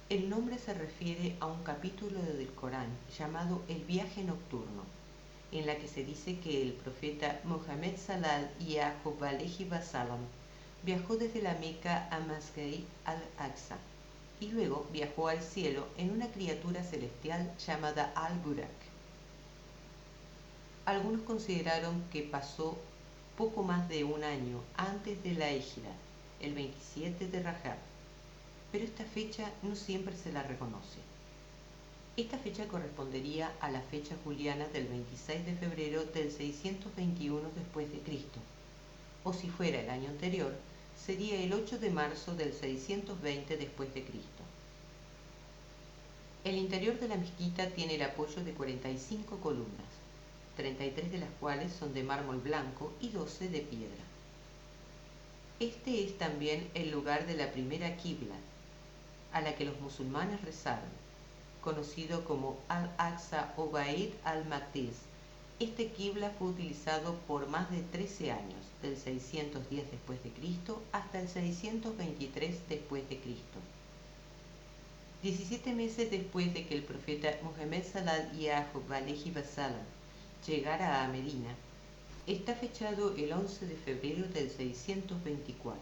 El nombre se refiere a un capítulo del Corán llamado El viaje nocturno, en la que se dice que el profeta Mohammed Sallallahu Alaihi Wasallam viajó desde la Meca a Masjid al-Aqsa y luego viajó al cielo en una criatura celestial llamada Al-Burak. Algunos consideraron que pasó poco más de un año antes de la Hijra, el 27 de Rajab, pero esta fecha no siempre se la reconoce. Esta fecha correspondería a la fecha juliana del 26 de febrero del 621 después de Cristo, o si fuera el año anterior, sería el 8 de marzo del 620 después de Cristo. El interior de la mezquita tiene el apoyo de 45 columnas, 33 de las cuales son de mármol blanco y 12 de piedra. Este es también el lugar de la primera qibla, a la que los musulmanes rezaron, conocido como Al-Aqsa o Bait al-Maqdis. Este qibla fue utilizado por más de 13 años, del 610 después de Cristo hasta el 623 después de Cristo. 17 meses después de que el profeta Muhammad sallallahu alaihi wasallam llegara a Medina, está fechado el 11 de febrero del 624.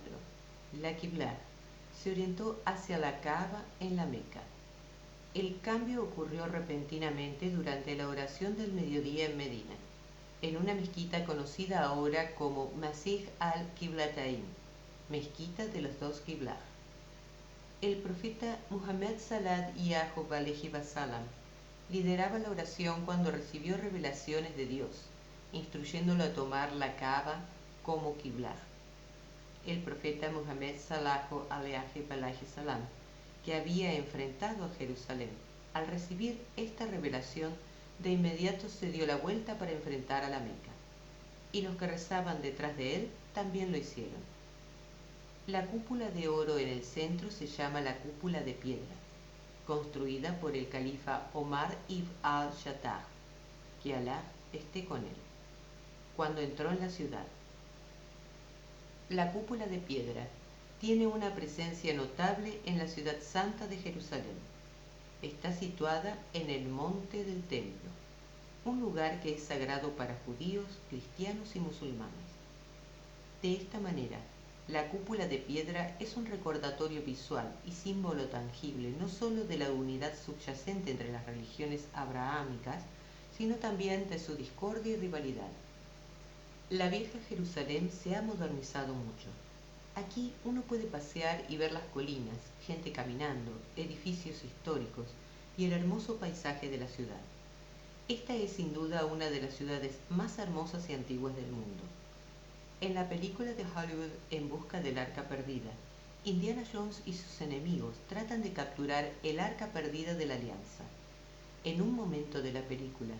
La Qibla se orientó hacia la Kaaba en la Meca. El cambio ocurrió repentinamente durante la oración del mediodía en Medina, en una mezquita conocida ahora como Masjid al-Qiblatayn, mezquita de los dos Qibla. El profeta Muhammad sallallahu alaihi wasallam lideraba la oración cuando recibió revelaciones de Dios, instruyéndolo a tomar la Kaaba como Qibla. El profeta Muhammad sallallahu alaihi wasallam, que había enfrentado a Jerusalén, al recibir esta revelación, de inmediato se dio la vuelta para enfrentar a la Meca, y los que rezaban detrás de él también lo hicieron. La cúpula de oro en el centro se llama la cúpula de piedra, construida por el califa Omar ibn al-Shattah, que Alá esté con él, cuando entró en la ciudad. La cúpula de piedra tiene una presencia notable en la ciudad santa de Jerusalén. Está situada en el monte del templo, un lugar que es sagrado para judíos, cristianos y musulmanes. De esta manera, la cúpula de piedra es un recordatorio visual y símbolo tangible no solo de la unidad subyacente entre las religiones abrahámicas, sino también de su discordia y rivalidad. La vieja Jerusalén se ha modernizado mucho. Aquí uno puede pasear y ver las colinas, gente caminando, edificios históricos y el hermoso paisaje de la ciudad. Esta es sin duda una de las ciudades más hermosas y antiguas del mundo. En la película de Hollywood En busca del arca perdida, Indiana Jones y sus enemigos tratan de capturar el arca perdida de la Alianza. En un momento de la película,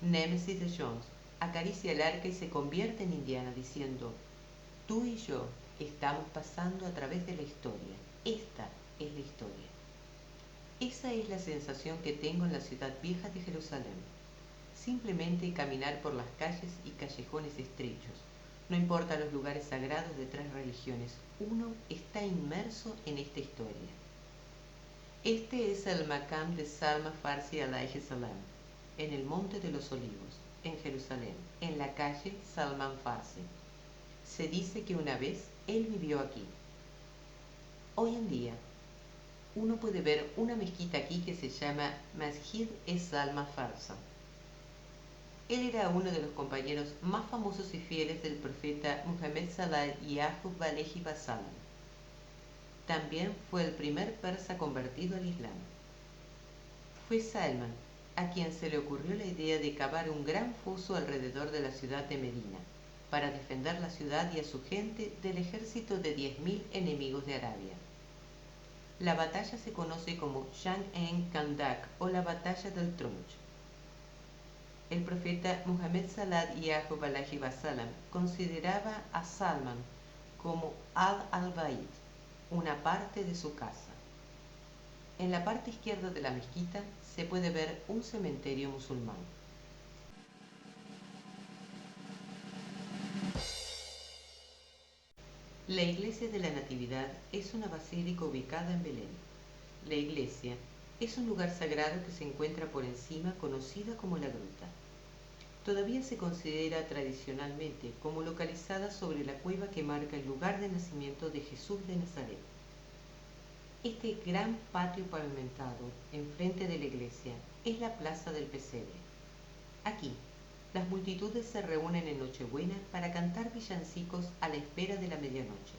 Némesis de Jones acaricia el arca y se convierte en Indiana diciendo: tú y yo estamos pasando a través de la historia. Esta es la historia. Esa es la sensación que tengo en la ciudad vieja de Jerusalén. Simplemente caminar por las calles y callejones estrechos. No importa los lugares sagrados de tres religiones, uno está inmerso en esta historia. Este es el Maqam de Salman Farsi alayhi salam, en el Monte de los Olivos, en Jerusalén, en la calle Salman Farsi. Se dice que una vez él vivió aquí. Hoy en día, uno puede ver una mezquita aquí que se llama Masjid Salman Farsi. Él era uno de los compañeros más famosos y fieles del profeta Muhammad sallallahu alaihi wasallam. También fue el primer persa convertido al Islam. Fue Salman a quien se le ocurrió la idea de cavar un gran foso alrededor de la ciudad de Medina, para defender la ciudad y a su gente del ejército de 10.000 enemigos de Arabia. La batalla se conoce como Jang-en-Kandak o la batalla del Tronch. El profeta Muhammad sallallahu alaihi wasallam consideraba a Salman como al-Bayt, una parte de su casa. En la parte izquierda de la mezquita se puede ver un cementerio musulmán. La iglesia de la Natividad es una basílica ubicada en Belén. La iglesia es un lugar sagrado que se encuentra por encima, conocida como la gruta. Todavía se considera tradicionalmente como localizada sobre la cueva que marca el lugar de nacimiento de Jesús de Nazaret. Este gran patio pavimentado enfrente de la iglesia es la plaza del pesebre. Aquí, las multitudes se reúnen en Nochebuena para cantar villancicos a la espera de la medianoche.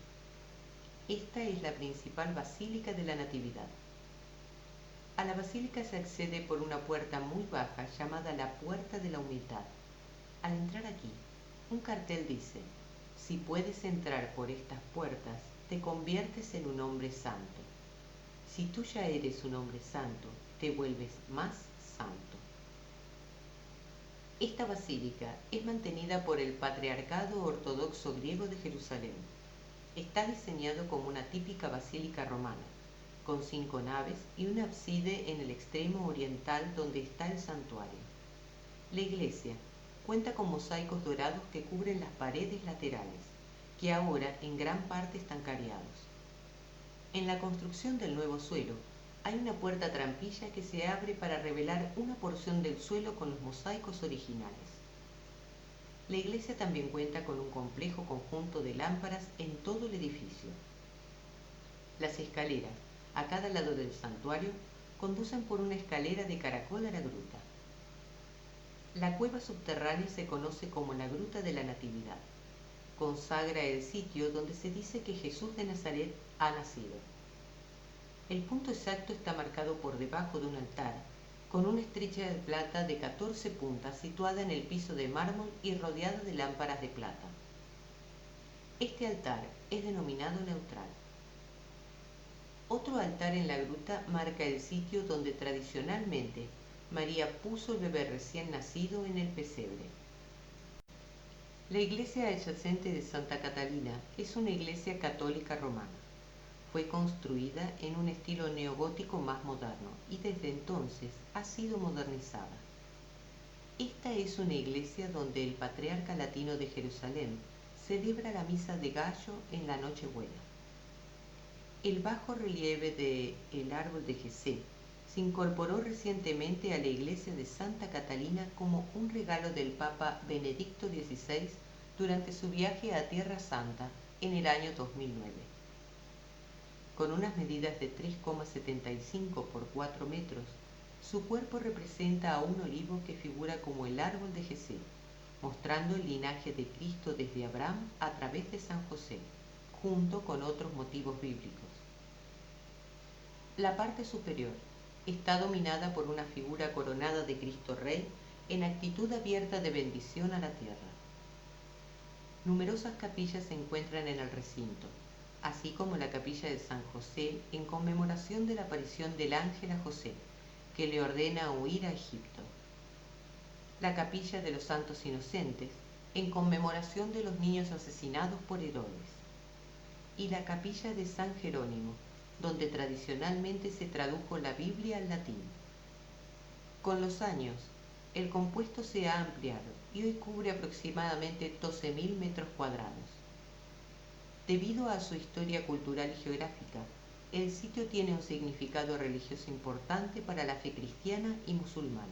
Esta es la principal basílica de la Natividad. A la basílica se accede por una puerta muy baja llamada la Puerta de la Humildad. Al entrar aquí, un cartel dice: si puedes entrar por estas puertas, te conviertes en un hombre santo. Si tú ya eres un hombre santo, te vuelves más santo. Esta basílica es mantenida por el Patriarcado Ortodoxo Griego de Jerusalén. Está diseñado como una típica basílica romana, con 5 naves y un ábside en el extremo oriental donde está el santuario. La iglesia cuenta con mosaicos dorados que cubren las paredes laterales, que ahora en gran parte están cariados. En la construcción del nuevo suelo hay una puerta trampilla que se abre para revelar una porción del suelo con los mosaicos originales. La iglesia también cuenta con un complejo conjunto de lámparas en todo el edificio. Las escaleras, a cada lado del santuario, conducen por una escalera de caracol a la gruta. La cueva subterránea se conoce como la Gruta de la Natividad. Consagra el sitio donde se dice que Jesús de Nazaret ha nacido. El punto exacto está marcado por debajo de un altar, con una estrella de plata de 14 puntas situada en el piso de mármol y rodeada de lámparas de plata. Este altar es denominado neutral. Otro altar en la gruta marca el sitio donde tradicionalmente María puso el bebé recién nacido en el pesebre. La iglesia adyacente de Santa Catalina es una iglesia católica romana. Fue construida en un estilo neogótico más moderno y desde entonces ha sido modernizada. Esta es una iglesia donde el patriarca latino de Jerusalén celebra la misa de Gallo en la Nochebuena. El bajo relieve de el árbol de Jesé se incorporó recientemente a la iglesia de Santa Catalina como un regalo del Papa Benedicto XVI durante su viaje a Tierra Santa en el año 2009. Con unas medidas de 3,75 por 4 metros, su cuerpo representa a un olivo que figura como el árbol de Jesé, mostrando el linaje de Cristo desde Abraham a través de San José, junto con otros motivos bíblicos. La parte superior está dominada por una figura coronada de Cristo Rey en actitud abierta de bendición a la tierra. Numerosas capillas se encuentran en el recinto, así como la capilla de San José en conmemoración de la aparición del ángel a José, que le ordena huir a Egipto. La capilla de los Santos Inocentes en conmemoración de los niños asesinados por Herodes. Y la capilla de San Jerónimo, donde tradicionalmente se tradujo la Biblia al latín. Con los años, el compuesto se ha ampliado y hoy cubre aproximadamente 12.000 metros cuadrados. Debido a su historia cultural y geográfica, el sitio tiene un significado religioso importante para la fe cristiana y musulmana.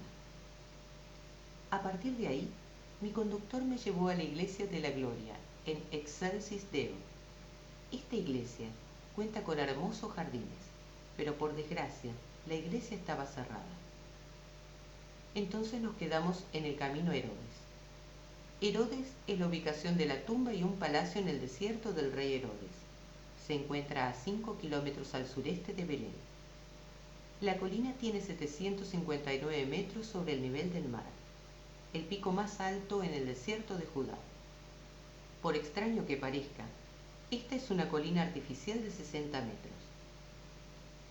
A partir de ahí, mi conductor me llevó a la Iglesia de la Gloria, en Excelsis Deo. Esta iglesia cuenta con hermosos jardines, pero por desgracia, la iglesia estaba cerrada. Entonces nos quedamos en el camino a Herodes. Herodes es la ubicación de la tumba y un palacio en el desierto del rey Herodes. Se encuentra a 5 kilómetros al sureste de Belén. La colina tiene 759 metros sobre el nivel del mar, el pico más alto en el desierto de Judá. Por extraño que parezca, esta es una colina artificial de 60 metros.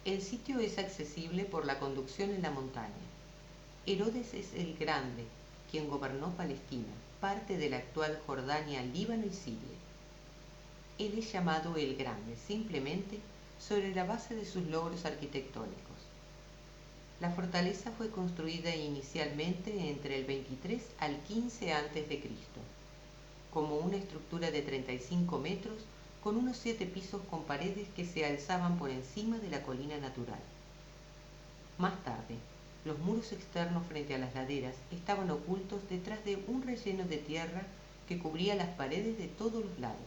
El sitio es accesible por la conducción en la montaña. Herodes es el Grande, quien gobernó Palestina, parte de la actual Jordania, Líbano y Siria. Él es llamado el Grande simplemente sobre la base de sus logros arquitectónicos. La fortaleza fue construida inicialmente entre el 23 al 15 a.C., como una estructura de 35 metros con unos 7 pisos con paredes que se alzaban por encima de la colina natural. Más tarde, los muros externos frente a las laderas estaban ocultos detrás de un relleno de tierra que cubría las paredes de todos los lados.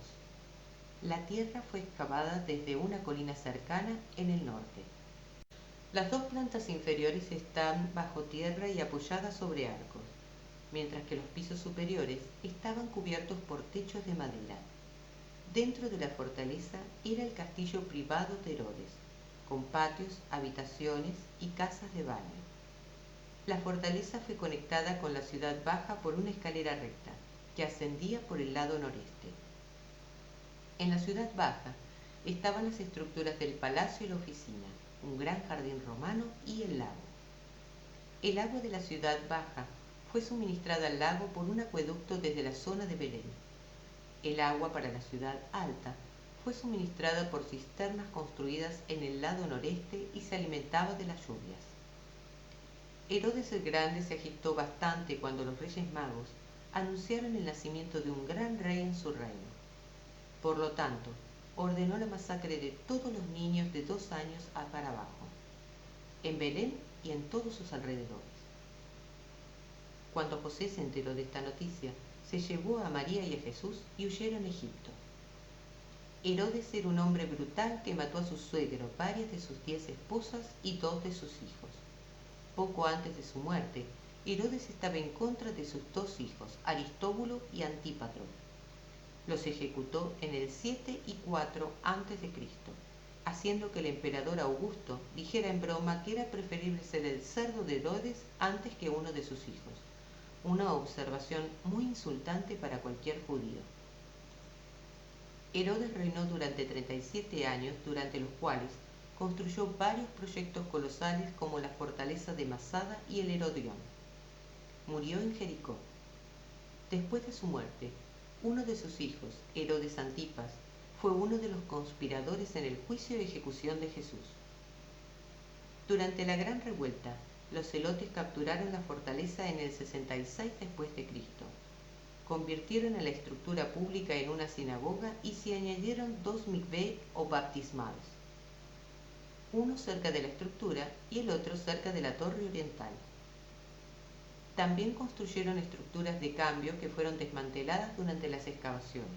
La tierra fue excavada desde una colina cercana en el norte. Las 2 plantas inferiores están bajo tierra y apoyadas sobre arcos, mientras que los pisos superiores estaban cubiertos por techos de madera. Dentro de la fortaleza era el castillo privado de Herodes, con patios, habitaciones y casas de baño. La fortaleza fue conectada con la ciudad baja por una escalera recta, que ascendía por el lado noreste. En la ciudad baja estaban las estructuras del palacio y la oficina, un gran jardín romano y el lago. El agua de la ciudad baja fue suministrada al lago por un acueducto desde la zona de Belén. El agua para la ciudad alta fue suministrada por cisternas construidas en el lado noreste y se alimentaba de las lluvias. Herodes el Grande se agitó bastante cuando los Reyes Magos anunciaron el nacimiento de un gran rey en su reino. Por lo tanto, ordenó la masacre de todos los niños de 2 años para abajo, en Belén y en todos sus alrededores. Cuando José se enteró de esta noticia, se llevó a María y a Jesús y huyeron a Egipto. Herodes era un hombre brutal que mató a su suegro, varias de sus 10 esposas y 2 de sus hijos. Poco antes de su muerte, Herodes estaba en contra de sus 2 hijos, Aristóbulo y Antípatro. Los ejecutó en el 7 y 4 a.C., haciendo que el emperador Augusto dijera en broma que era preferible ser el cerdo de Herodes antes que uno de sus hijos, una observación muy insultante para cualquier judío. Herodes reinó durante 37 años, durante los cuales construyó varios proyectos colosales como la fortaleza de Masada y el Herodión. Murió en Jericó. Después de su muerte, uno de sus hijos, Herodes Antipas, fue uno de los conspiradores en el juicio y ejecución de Jesús. Durante la Gran Revuelta, los celotes capturaron la fortaleza en el 66 después de Cristo. Convirtieron a la estructura pública en una sinagoga y se añadieron 2 mikvé o baptismalos, uno cerca de la estructura y el otro cerca de la torre oriental. También construyeron estructuras de cambio que fueron desmanteladas durante las excavaciones.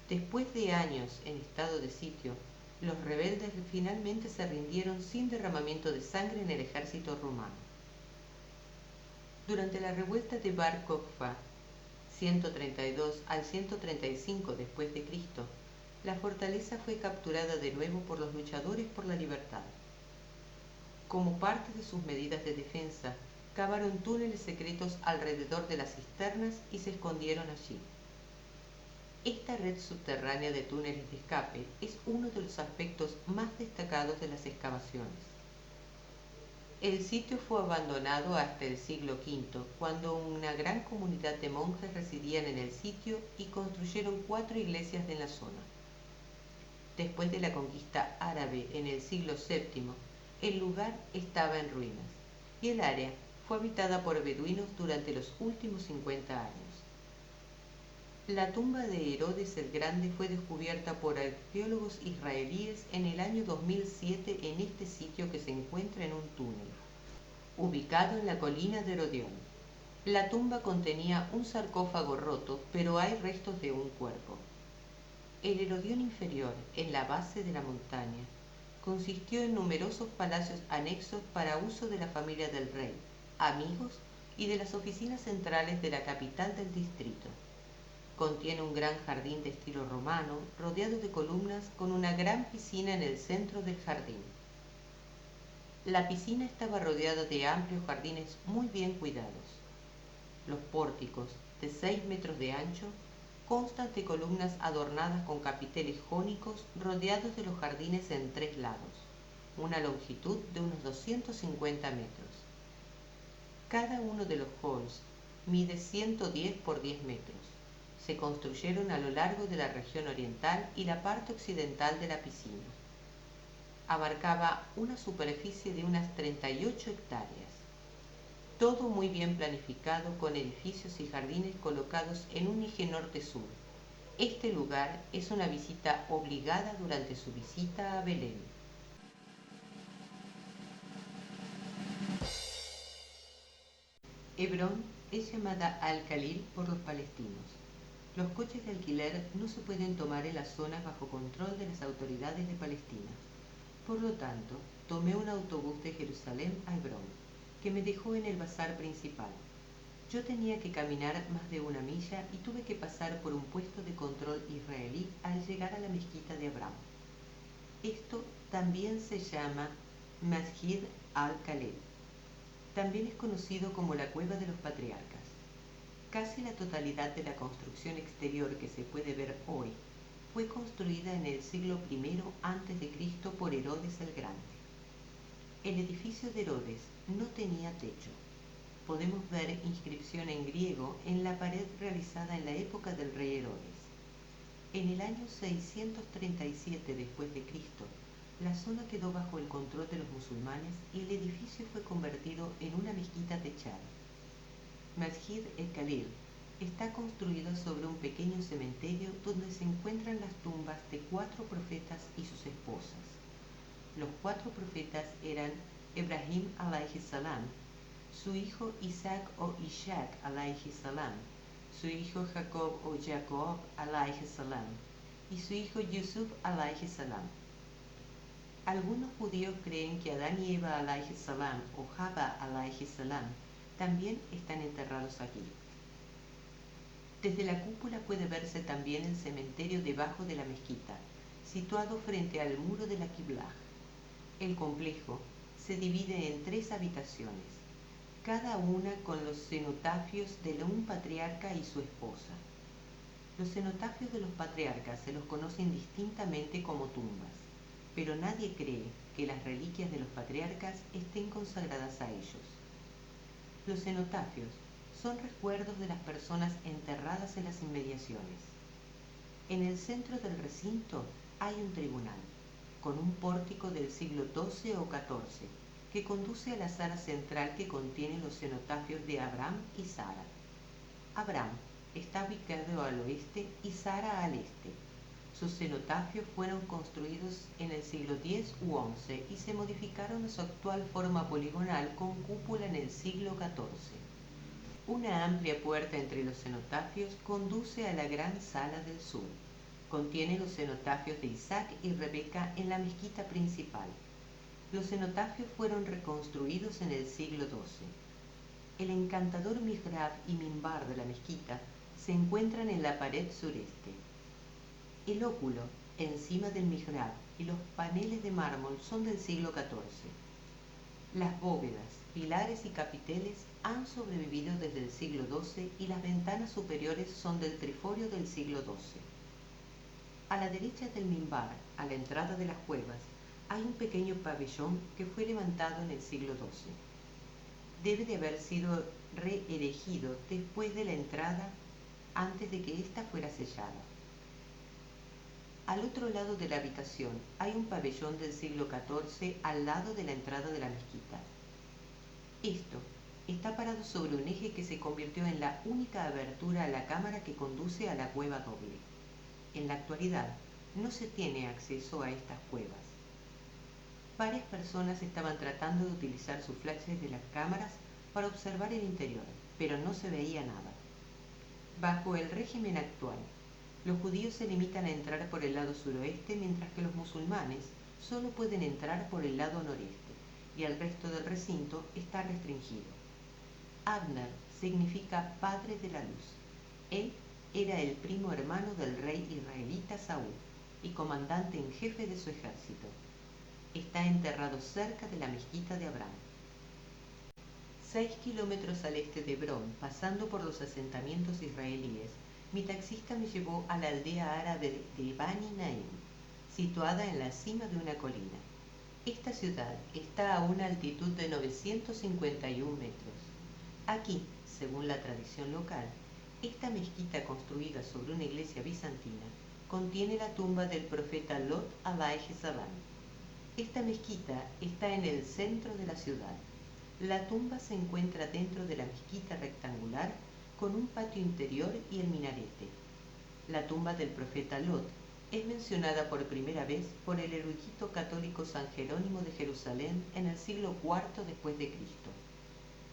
Después de años en estado de sitio, los rebeldes finalmente se rindieron sin derramamiento de sangre en el ejército romano. Durante la revuelta de Bar Kokhba, 132 al 135 después de Cristo, la fortaleza fue capturada de nuevo por los luchadores por la libertad. Como parte de sus medidas de defensa, cavaron túneles secretos alrededor de las cisternas y se escondieron allí. Esta red subterránea de túneles de escape es uno de los aspectos más destacados de las excavaciones. El sitio fue abandonado hasta el siglo V, cuando una gran comunidad de monjes residían en el sitio y construyeron 4 iglesias en la zona. Después de la conquista árabe en el siglo VII, el lugar estaba en ruinas y el área fue habitada por beduinos durante los últimos 50 años. La tumba de Herodes el Grande fue descubierta por arqueólogos israelíes en el año 2007 en este sitio que se encuentra en un túnel, ubicado en la colina de Herodión. La tumba contenía un sarcófago roto, pero hay restos de un cuerpo. El Herodión inferior, en la base de la montaña, consistió en numerosos palacios anexos para uso de la familia del rey, amigos y de las oficinas centrales de la capital del distrito. Contiene un gran jardín de estilo romano, rodeado de columnas con una gran piscina en el centro del jardín. La piscina estaba rodeada de amplios jardines muy bien cuidados. Los pórticos, de 6 metros de ancho, constan de columnas adornadas con capiteles jónicos rodeados de los jardines en 3 lados, una longitud de unos 250 metros. Cada uno de los halls mide 110 por 10 metros. Se construyeron a lo largo de la región oriental y la parte occidental de la piscina. Abarcaba una superficie de unas 38 hectáreas. Todo muy bien planificado con edificios y jardines colocados en un eje norte-sur. Este lugar es una visita obligada durante su visita a Belén. Hebrón es llamada Al-Khalil por los palestinos. Los coches de alquiler no se pueden tomar en las zonas bajo control de las autoridades de Palestina. Por lo tanto, tomé un autobús de Jerusalén a Hebrón, que me dejó en el bazar principal. Yo tenía que caminar más de 1 milla y tuve que pasar por un puesto de control israelí al llegar a la mezquita de Abraham. Esto también se llama Masjid al-Khaled. También es conocido como la Cueva de los Patriarcas. Casi la totalidad de la construcción exterior que se puede ver hoy fue construida en el siglo I a.C. por Herodes el Grande. El edificio de Herodes no tenía techo. Podemos ver inscripción en griego en la pared realizada en la época del rey Herodes. En el año 637 después de Cristo, la zona quedó bajo el control de los musulmanes y el edificio fue convertido en una mezquita techada. Masjid el-Khalil está construido sobre un pequeño cementerio donde se encuentran las tumbas de 4 profetas y sus esposas. Los 4 profetas eran Ibrahim alayhi salam, su hijo Isaac o Ishaq alayhi salam, su hijo Jacob o Jacob alayhi salam y su hijo Yusuf alayhi salam. Algunos judíos creen que Adán y Eva alayhi salam o Java alayhi salam también están enterrados aquí. Desde la cúpula puede verse también el cementerio debajo de la mezquita, situado frente al muro de la Qibla. El complejo se divide en 3 habitaciones, cada una con los cenotafios de un patriarca y su esposa. Los cenotafios de los patriarcas se los conoce indistintamente como tumbas, pero nadie cree que las reliquias de los patriarcas estén consagradas a ellos. Los cenotafios son recuerdos de las personas enterradas en las inmediaciones. En el centro del recinto hay un tribunal, con un pórtico del siglo XII o XIV, que conduce a la sala central que contiene los cenotafios de Abraham y Sara. Abraham está ubicado al oeste y Sara al este. Sus cenotafios fueron construidos en el siglo X u XI y se modificaron a su actual forma poligonal con cúpula en el siglo XIV. Una amplia puerta entre los cenotafios conduce a la gran sala del sur. Contiene los cenotafios de Isaac y Rebeca en la mezquita principal. Los cenotafios fueron reconstruidos en el siglo XII. El encantador mihrab y mimbar de la mezquita se encuentran en la pared sureste. El óculo encima del mihrab y los paneles de mármol son del siglo XIV. Las bóvedas, pilares y capiteles han sobrevivido desde el siglo XII y las ventanas superiores son del triforio del siglo XII. A la derecha del mimbar, a la entrada de las cuevas, hay un pequeño pabellón que fue levantado en el siglo XII. Debe de haber sido reerigido después de la entrada, antes de que ésta fuera sellada. Al otro lado de la habitación hay un pabellón del siglo XIV al lado de la entrada de la mezquita. Esto está parado sobre un eje que se convirtió en la única abertura a la cámara que conduce a la cueva doble. En la actualidad no se tiene acceso a estas cuevas. Varias personas estaban tratando de utilizar sus flashes de las cámaras para observar el interior, pero no se veía nada. Bajo el régimen actual, los judíos se limitan a entrar por el lado suroeste, mientras que los musulmanes solo pueden entrar por el lado noreste, y el resto del recinto está restringido. Abner significa padre de la luz. Él era el primo hermano del rey israelita Saúl y comandante en jefe de su ejército. Está enterrado cerca de la mezquita de Abraham. 6 kilómetros al este de Hebrón, pasando por los asentamientos israelíes, mi taxista me llevó a la aldea árabe de Bani Naim, situada en la cima de una colina. Esta ciudad está a una altitud de 951 metros. Aquí, según la tradición local, esta mezquita construida sobre una iglesia bizantina contiene la tumba del profeta Lot alayhi salam. Esta mezquita está en el centro de la ciudad. La tumba se encuentra dentro de la mezquita rectangular con un patio interior y el minarete. La tumba del profeta Lot es mencionada por primera vez por el erudito católico San Jerónimo de Jerusalén en el siglo IV después de Cristo.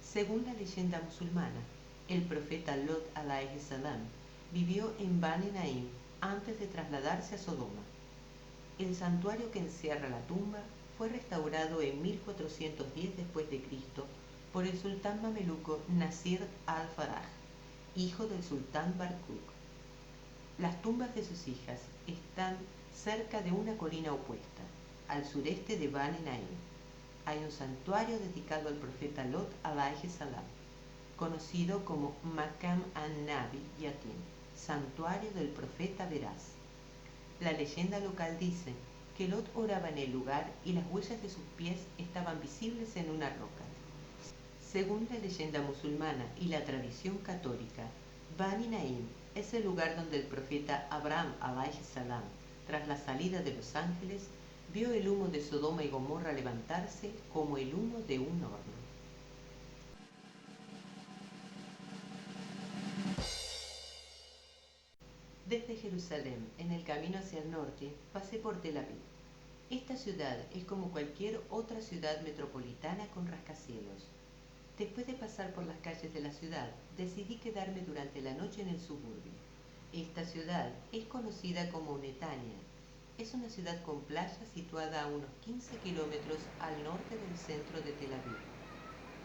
Según la leyenda musulmana, el profeta Lot alayhi salam vivió en Bani Naim antes de trasladarse a Sodoma. El santuario que encierra la tumba fue restaurado en 1410 después de Cristo por el sultán mameluco Nasir al-Faraj, hijo del sultán Barkuk. Las tumbas de sus hijas están cerca de una colina opuesta. al sureste de Bani Naim. Hay un santuario dedicado al profeta Lot alayhi salam, conocido como Makam an-Nabi Yatim, santuario del profeta veraz. La leyenda local dice que Lot oraba en el lugar y las huellas de sus pies estaban visibles en una roca. Según la leyenda musulmana y la tradición católica, Bani Naim es el lugar donde el profeta Abraham alayhi salam, tras la salida de los ángeles, vio el humo de Sodoma y Gomorra levantarse como el humo de un horno. Desde Jerusalén, en el camino hacia el norte, pasé por Tel Aviv. Esta ciudad es como cualquier otra ciudad metropolitana con rascacielos. Después de pasar por las calles de la ciudad, decidí quedarme durante la noche en el suburbio. Esta ciudad es conocida como Netanya. Es una ciudad con playa situada a unos 15 kilómetros al norte del centro de Tel Aviv.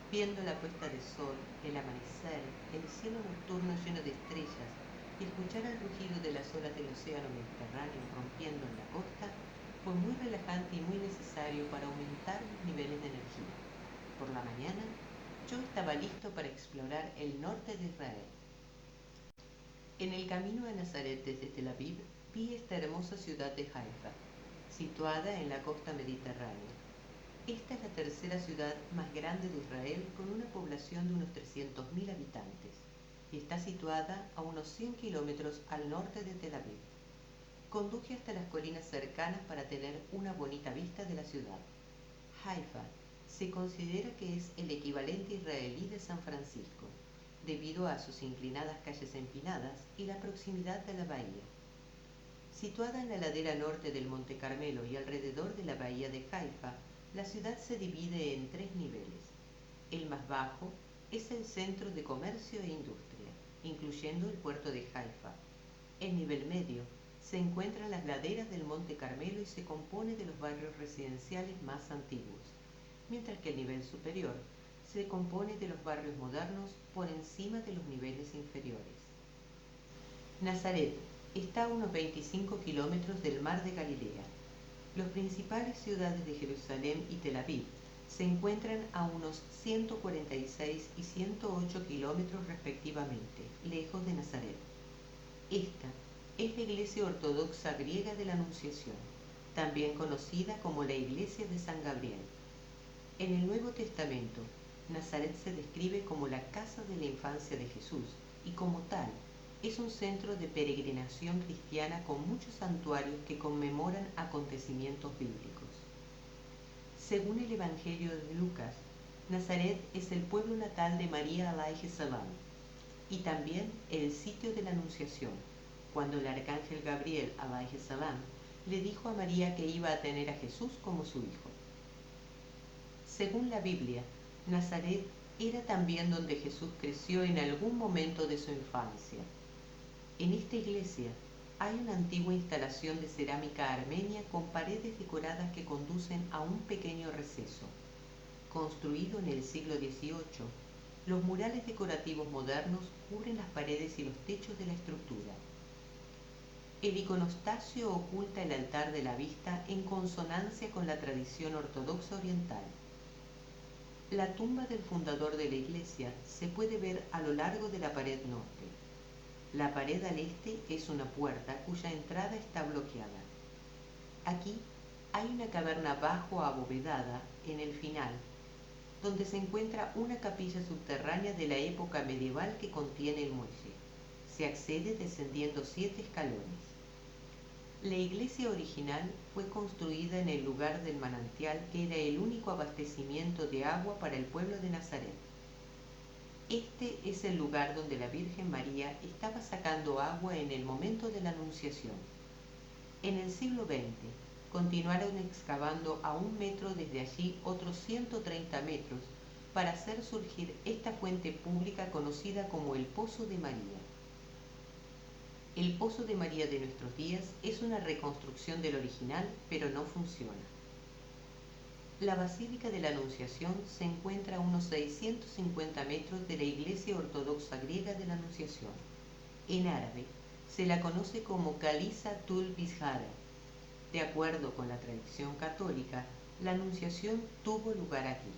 Viendo la puesta de sol, el amanecer, el cielo nocturno lleno de estrellas y escuchar el rugido de las olas del océano Mediterráneo rompiendo en la costa, fue muy relajante y muy necesario para aumentar los niveles de energía. Por la mañana, yo estaba listo para explorar el norte de Israel. En el camino a Nazaret desde Tel Aviv, vi esta hermosa ciudad de Haifa, situada en la costa mediterránea. Esta es la tercera ciudad más grande de Israel con una población de unos 300.000 habitantes y está situada a unos 100 kilómetros al norte de Tel Aviv. Conduje hasta las colinas cercanas para tener una bonita vista de la ciudad. Haifa se considera que es el equivalente israelí de San Francisco, debido a sus inclinadas calles empinadas y la proximidad de la bahía. Situada en la ladera norte del Monte Carmelo y alrededor de la bahía de Haifa, la ciudad se divide en 3 niveles. El más bajo es el centro de comercio e industria, incluyendo el puerto de Haifa. El nivel medio se encuentra en las laderas del Monte Carmelo y se compone de los barrios residenciales más antiguos, mientras que el nivel superior se compone de los barrios modernos por encima de los niveles inferiores. Nazaret está a unos 25 kilómetros del mar de Galilea. Las principales ciudades de Jerusalén y Tel Aviv se encuentran a unos 146 y 108 kilómetros respectivamente, lejos de Nazaret. Esta es la Iglesia Ortodoxa Griega de la Anunciación, también conocida como la Iglesia de San Gabriel. En el Nuevo Testamento, Nazaret se describe como la casa de la infancia de Jesús y como tal es un centro de peregrinación cristiana con muchos santuarios que conmemoran acontecimientos bíblicos. Según el Evangelio de Lucas, Nazaret es el pueblo natal de María alayhi salam y también el sitio de la Anunciación, cuando el arcángel Gabriel alayhi salam le dijo a María que iba a tener a Jesús como su hijo. Según la Biblia, Nazaret era también donde Jesús creció en algún momento de su infancia. En esta iglesia hay una antigua instalación de cerámica armenia con paredes decoradas que conducen a un pequeño receso. Construido en el siglo XVIII, los murales decorativos modernos cubren las paredes y los techos de la estructura. El iconostasio oculta el altar de la vista en consonancia con la tradición ortodoxa oriental. La tumba del fundador de la iglesia se puede ver a lo largo de la pared norte. La pared al este es una puerta cuya entrada está bloqueada. Aquí hay una caverna bajo abovedada en el final, donde se encuentra una capilla subterránea de la época medieval que contiene el muelle. Se accede descendiendo 7 escalones. La iglesia original fue construida en el lugar del manantial que era el único abastecimiento de agua para el pueblo de Nazaret. Este es el lugar donde la Virgen María estaba sacando agua en el momento de la Anunciación. En el siglo XX, continuaron excavando a 1 metro desde allí otros 130 metros para hacer surgir esta fuente pública conocida como el Pozo de María. El Pozo de María de nuestros días es una reconstrucción del original, pero no funciona. La Basílica de la Anunciación se encuentra a unos 650 metros de la Iglesia Ortodoxa Griega de la Anunciación. En árabe, se la conoce como Kalisa Tul Bishara. De acuerdo con la tradición católica, la Anunciación tuvo lugar aquí.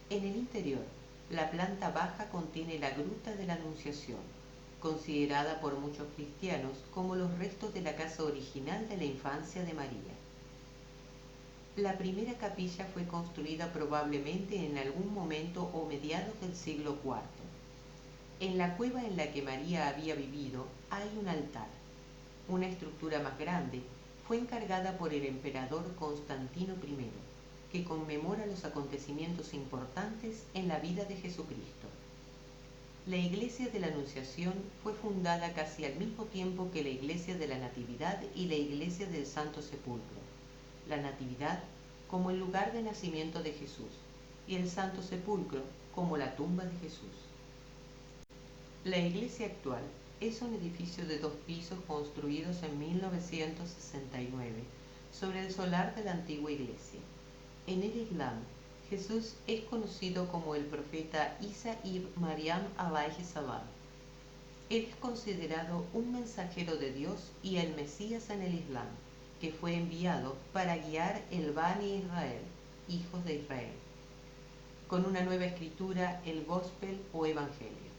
En el interior, la planta baja contiene la Gruta de la Anunciación, considerada por muchos cristianos como los restos de la casa original de la infancia de María. La primera capilla fue construida probablemente en algún momento o mediados del siglo IV. En la cueva en la que María había vivido hay un altar. Una estructura más grande fue encargada por el emperador Constantino I, que conmemora los acontecimientos importantes en la vida de Jesucristo. La Iglesia de la Anunciación fue fundada casi al mismo tiempo que la Iglesia de la Natividad y la Iglesia del Santo Sepulcro. La Natividad como el lugar de nacimiento de Jesús y el Santo Sepulcro como la tumba de Jesús. La iglesia actual es un edificio de 2 pisos construidos en 1969 sobre el solar de la antigua iglesia. En el Islam, Jesús es conocido como el profeta Isa ibn Maryam alayhi salam. Él es considerado un mensajero de Dios y el Mesías en el Islam, que fue enviado para guiar el Bani Israel, hijos de Israel, con una nueva escritura, el Gospel o Evangelio.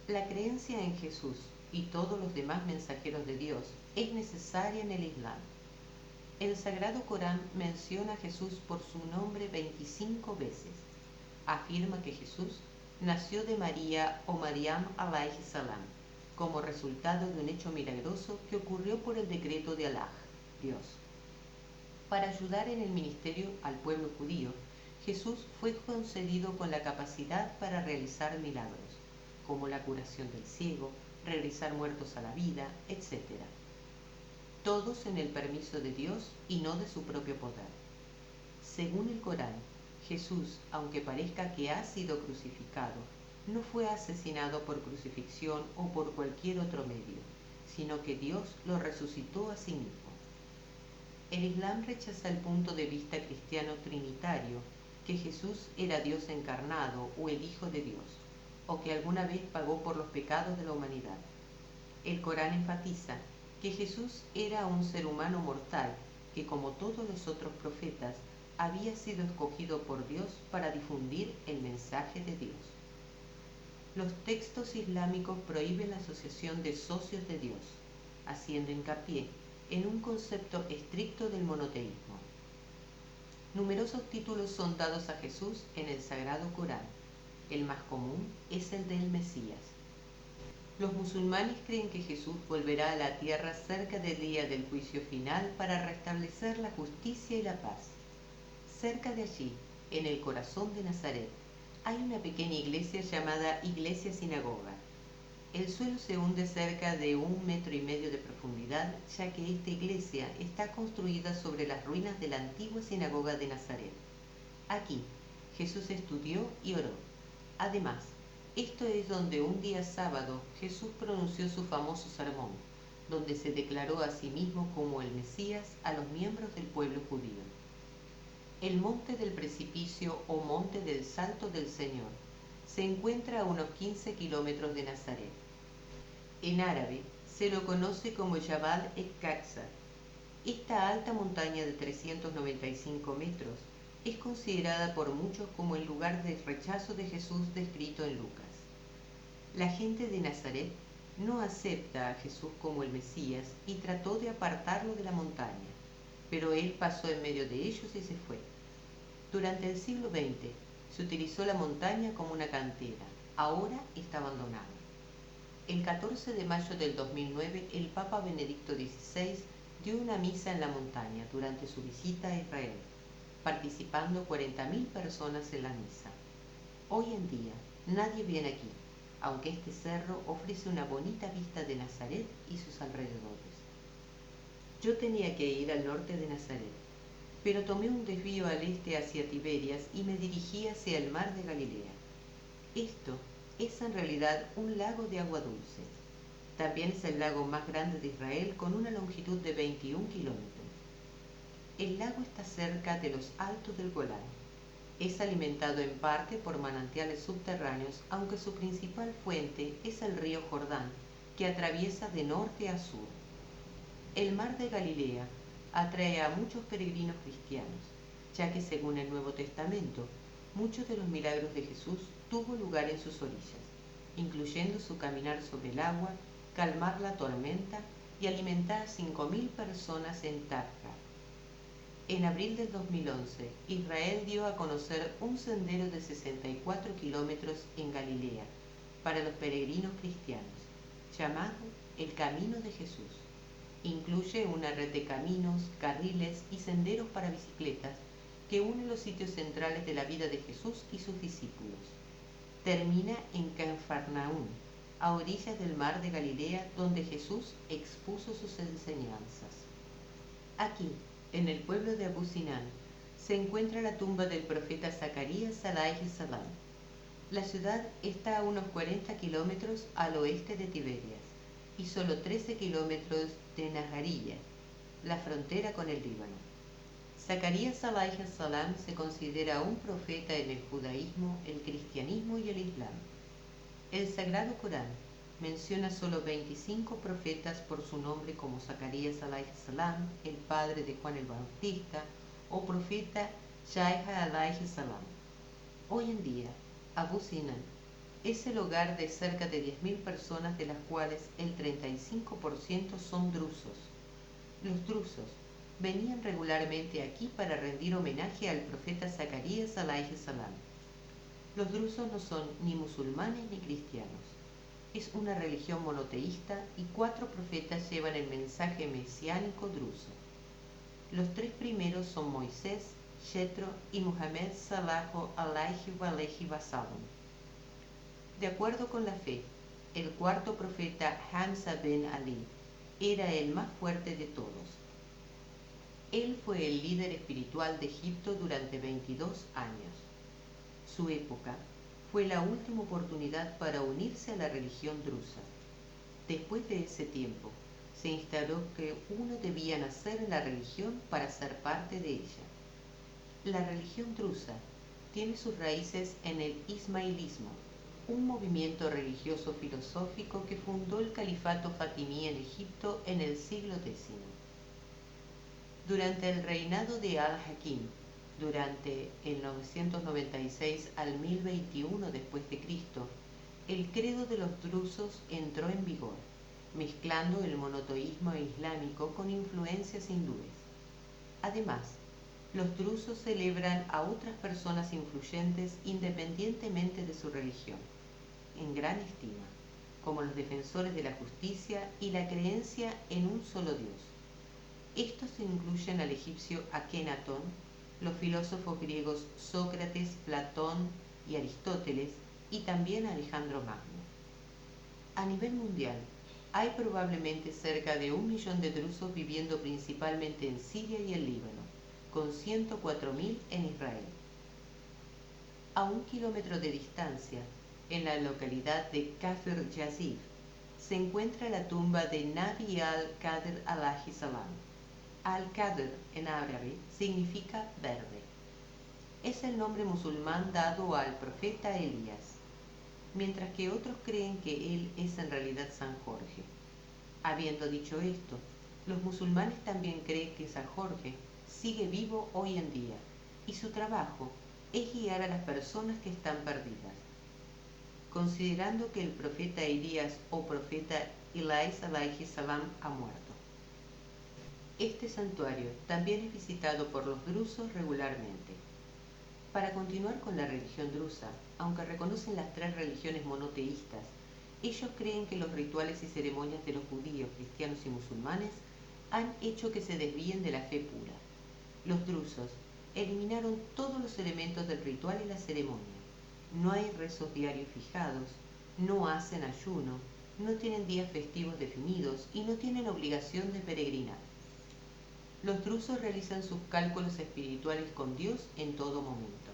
La creencia en Jesús y todos los demás mensajeros de Dios es necesaria en el Islam. El Sagrado Corán menciona a Jesús por su nombre 25 veces. Afirma que Jesús nació de María o Maryam alayhi salam, como resultado de un hecho milagroso que ocurrió por el decreto de Alá, Dios. Para ayudar en el ministerio al pueblo judío, Jesús fue concedido con la capacidad para realizar milagros, como la curación del ciego, regresar muertos a la vida, etc. Todos en el permiso de Dios y no de su propio poder. Según el Corán, Jesús, aunque parezca que ha sido crucificado, no fue asesinado por crucifixión o por cualquier otro medio, sino que Dios lo resucitó a sí mismo. El Islam rechaza el punto de vista cristiano trinitario, que Jesús era Dios encarnado o el Hijo de Dios, o que alguna vez pagó por los pecados de la humanidad. El Corán enfatiza que Jesús era un ser humano mortal que, como todos los otros profetas, había sido escogido por Dios para difundir el mensaje de Dios. Los textos islámicos prohíben la asociación de socios de Dios, haciendo hincapié en un concepto estricto del monoteísmo. Numerosos títulos son dados a Jesús en el Sagrado Corán. El más común es el del Mesías. Los musulmanes creen que Jesús volverá a la tierra cerca del día del juicio final para restablecer la justicia y la paz. Cerca de allí, en el corazón de Nazaret, hay una pequeña iglesia llamada Iglesia Sinagoga. El suelo se hunde cerca de 1,5 metros de profundidad, ya que esta iglesia está construida sobre las ruinas de la antigua sinagoga de Nazaret. Aquí, Jesús estudió y oró. Además, esto es donde un día sábado Jesús pronunció su famoso sermón, donde se declaró a sí mismo como el Mesías a los miembros del pueblo judío. El monte del precipicio o monte del salto del Señor se encuentra a unos 15 kilómetros de Nazaret. En árabe se lo conoce como Jabal el-Qaqsa. Esta alta montaña de 395 metros es considerada por muchos como el lugar del rechazo de Jesús descrito en Lucas. La gente de Nazaret no acepta a Jesús como el Mesías y trató de apartarlo de la montaña, pero él pasó en medio de ellos y se fue. Durante el siglo XX se utilizó la montaña como una cantera, ahora está abandonada. El 14 de mayo del 2009, el Papa Benedicto XVI dio una misa en la montaña durante su visita a Israel, participando 40.000 personas en la misa. Hoy en día, nadie viene aquí, aunque este cerro ofrece una bonita vista de Nazaret y sus alrededores. Yo tenía que ir al norte de Nazaret, pero tomé un desvío al este hacia Tiberias y me dirigí hacia el mar de Galilea. Esto es en realidad un lago de agua dulce. También es el lago más grande de Israel con una longitud de 21 kilómetros. El lago está cerca de los altos del Golán. Es alimentado en parte por manantiales subterráneos, aunque su principal fuente es el río Jordán, que atraviesa de norte a sur. El mar de Galilea atrae a muchos peregrinos cristianos, ya que según el Nuevo Testamento, muchos de los milagros de Jesús tuvo lugar en sus orillas, incluyendo su caminar sobre el agua, calmar la tormenta y alimentar a 5.000 personas en Tabqa. En abril del 2011, Israel dio a conocer un sendero de 64 kilómetros en Galilea para los peregrinos cristianos, llamado el Camino de Jesús. Incluye una red de caminos, carriles y senderos para bicicletas que unen los sitios centrales de la vida de Jesús y sus discípulos. Termina en Cafarnaúm, a orillas del mar de Galilea, donde Jesús expuso sus enseñanzas. Aquí, en el pueblo de Abu Sinan, se encuentra la tumba del profeta Zacarías alayhi salam. La ciudad está a unos 40 kilómetros al oeste de Tiberias y solo 13 kilómetros de Najariyya, la frontera con el Líbano. Zacarías alayhi salam se considera un profeta en el judaísmo, el cristianismo y el islam. El Sagrado Corán menciona solo 25 profetas por su nombre, como Zacarías alayhi salam, el padre de Juan el Bautista, o profeta Yahya alayhi salam. Hoy en día, Abu Sinan es el hogar de cerca de 10.000 personas, de las cuales el 35% son drusos. Los drusos venían regularmente aquí para rendir homenaje al profeta Zacarías alayhi salam. Los drusos no son ni musulmanes ni cristianos. Es una religión monoteísta y 4 profetas llevan el mensaje mesiánico druso. Los 3 primeros son Moisés, Yetro y Muhammad sallallahu alayhi wa sallam. De acuerdo con la fe, el 4.º profeta, Hamza ben Ali, era el más fuerte de todos. Él fue el líder espiritual de Egipto durante 22 años. Su época fue la última oportunidad para unirse a la religión drusa. Después de ese tiempo, se instauró que uno debía nacer en la religión para ser parte de ella. La religión drusa tiene sus raíces en el ismailismo, un movimiento religioso filosófico que fundó el califato fatimí en Egipto en el siglo X. Durante el reinado de al-Hakim, durante el 996 al 1021 después de Cristo, el credo de los drusos entró en vigor, mezclando el monoteísmo islámico con influencias hindúes. Además, los drusos celebran a otras personas influyentes independientemente de su religión, en gran estima, como los defensores de la justicia y la creencia en un solo Dios. Estos incluyen al egipcio Akenatón, los filósofos griegos Sócrates, Platón y Aristóteles, y también a Alejandro Magno. A nivel mundial, hay probablemente cerca de 1 millón de drusos viviendo principalmente en Siria y el Líbano, con 104.000 en Israel. A 1 kilómetro de distancia, en la localidad de Kafr Yazid, se encuentra la tumba de Nabi al-Qadr alayhi salam. Al-Qadr en árabe significa verde. Es el nombre musulmán dado al profeta Elías, mientras que otros creen que él es en realidad San Jorge. Habiendo dicho esto, los musulmanes también creen que San Jorge sigue vivo hoy en día y su trabajo es guiar a las personas que están perdidas. Considerando que el profeta Elías o profeta Elías alayhi salam ha muerto. Este santuario también es visitado por los drusos regularmente. Para continuar con la religión drusa, aunque reconocen las 3 religiones monoteístas, ellos creen que los rituales y ceremonias de los judíos, cristianos y musulmanes han hecho que se desvíen de la fe pura. Los drusos eliminaron todos los elementos del ritual y la ceremonia. No hay rezos diarios fijados, no hacen ayuno, no tienen días festivos definidos y no tienen obligación de peregrinar. Los drusos realizan sus cálculos espirituales con Dios en todo momento.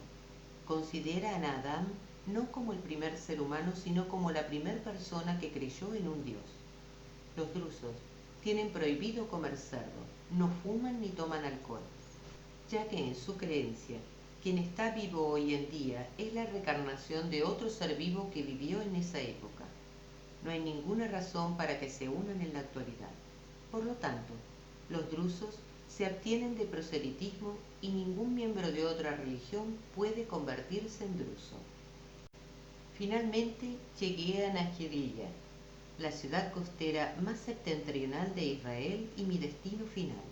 Consideran a Adán no como el primer ser humano, sino como la primera persona que creyó en un Dios. Los drusos tienen prohibido comer cerdo, no fuman ni toman alcohol, ya que en su creencia, quien está vivo hoy en día es la reencarnación de otro ser vivo que vivió en esa época. No hay ninguna razón para que se unan en la actualidad. Por lo tanto, los drusos se abstienen de proselitismo y ningún miembro de otra religión puede convertirse en druso. Finalmente llegué a Najería, la ciudad costera más septentrional de Israel y mi destino final.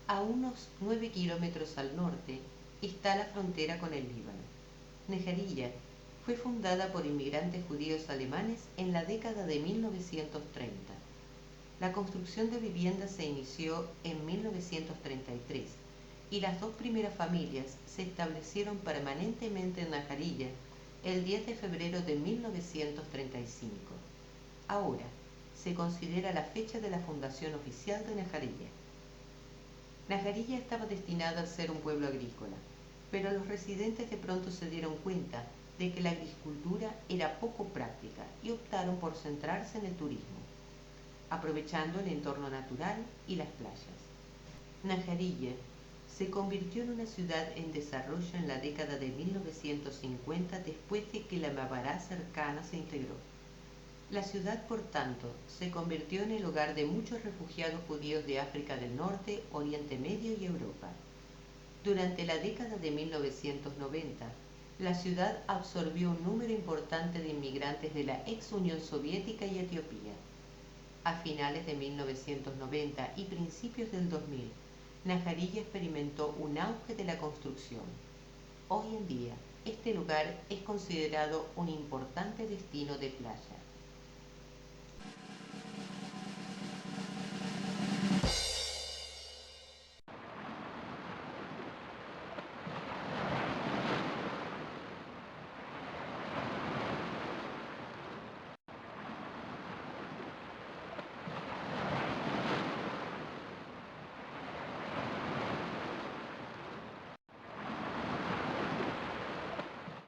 A unos 9 kilómetros al norte está la frontera con el Líbano. Najería fue fundada por inmigrantes judíos alemanes en la década de 1930. La construcción de viviendas se inició en 1933 y las dos primeras familias se establecieron permanentemente en Najarilla el 10 de febrero de 1935. Ahora se considera la fecha de la fundación oficial de Najarilla. Najarilla estaba destinada a ser un pueblo agrícola, pero los residentes de pronto se dieron cuenta de que la agricultura era poco práctica y optaron por centrarse en el turismo, aprovechando el entorno natural y las playas. Najarilla se convirtió en una ciudad en desarrollo en la década de 1950 después de que la Mabará cercana se integró. La ciudad, por tanto, se convirtió en el hogar de muchos refugiados judíos de África del Norte, Oriente Medio y Europa. Durante la década de 1990, la ciudad absorbió un número importante de inmigrantes de la ex Unión Soviética y Etiopía. A finales de 1990 y principios del 2000, Najarilla experimentó un auge de la construcción. Hoy en día, este lugar es considerado un importante destino de playa.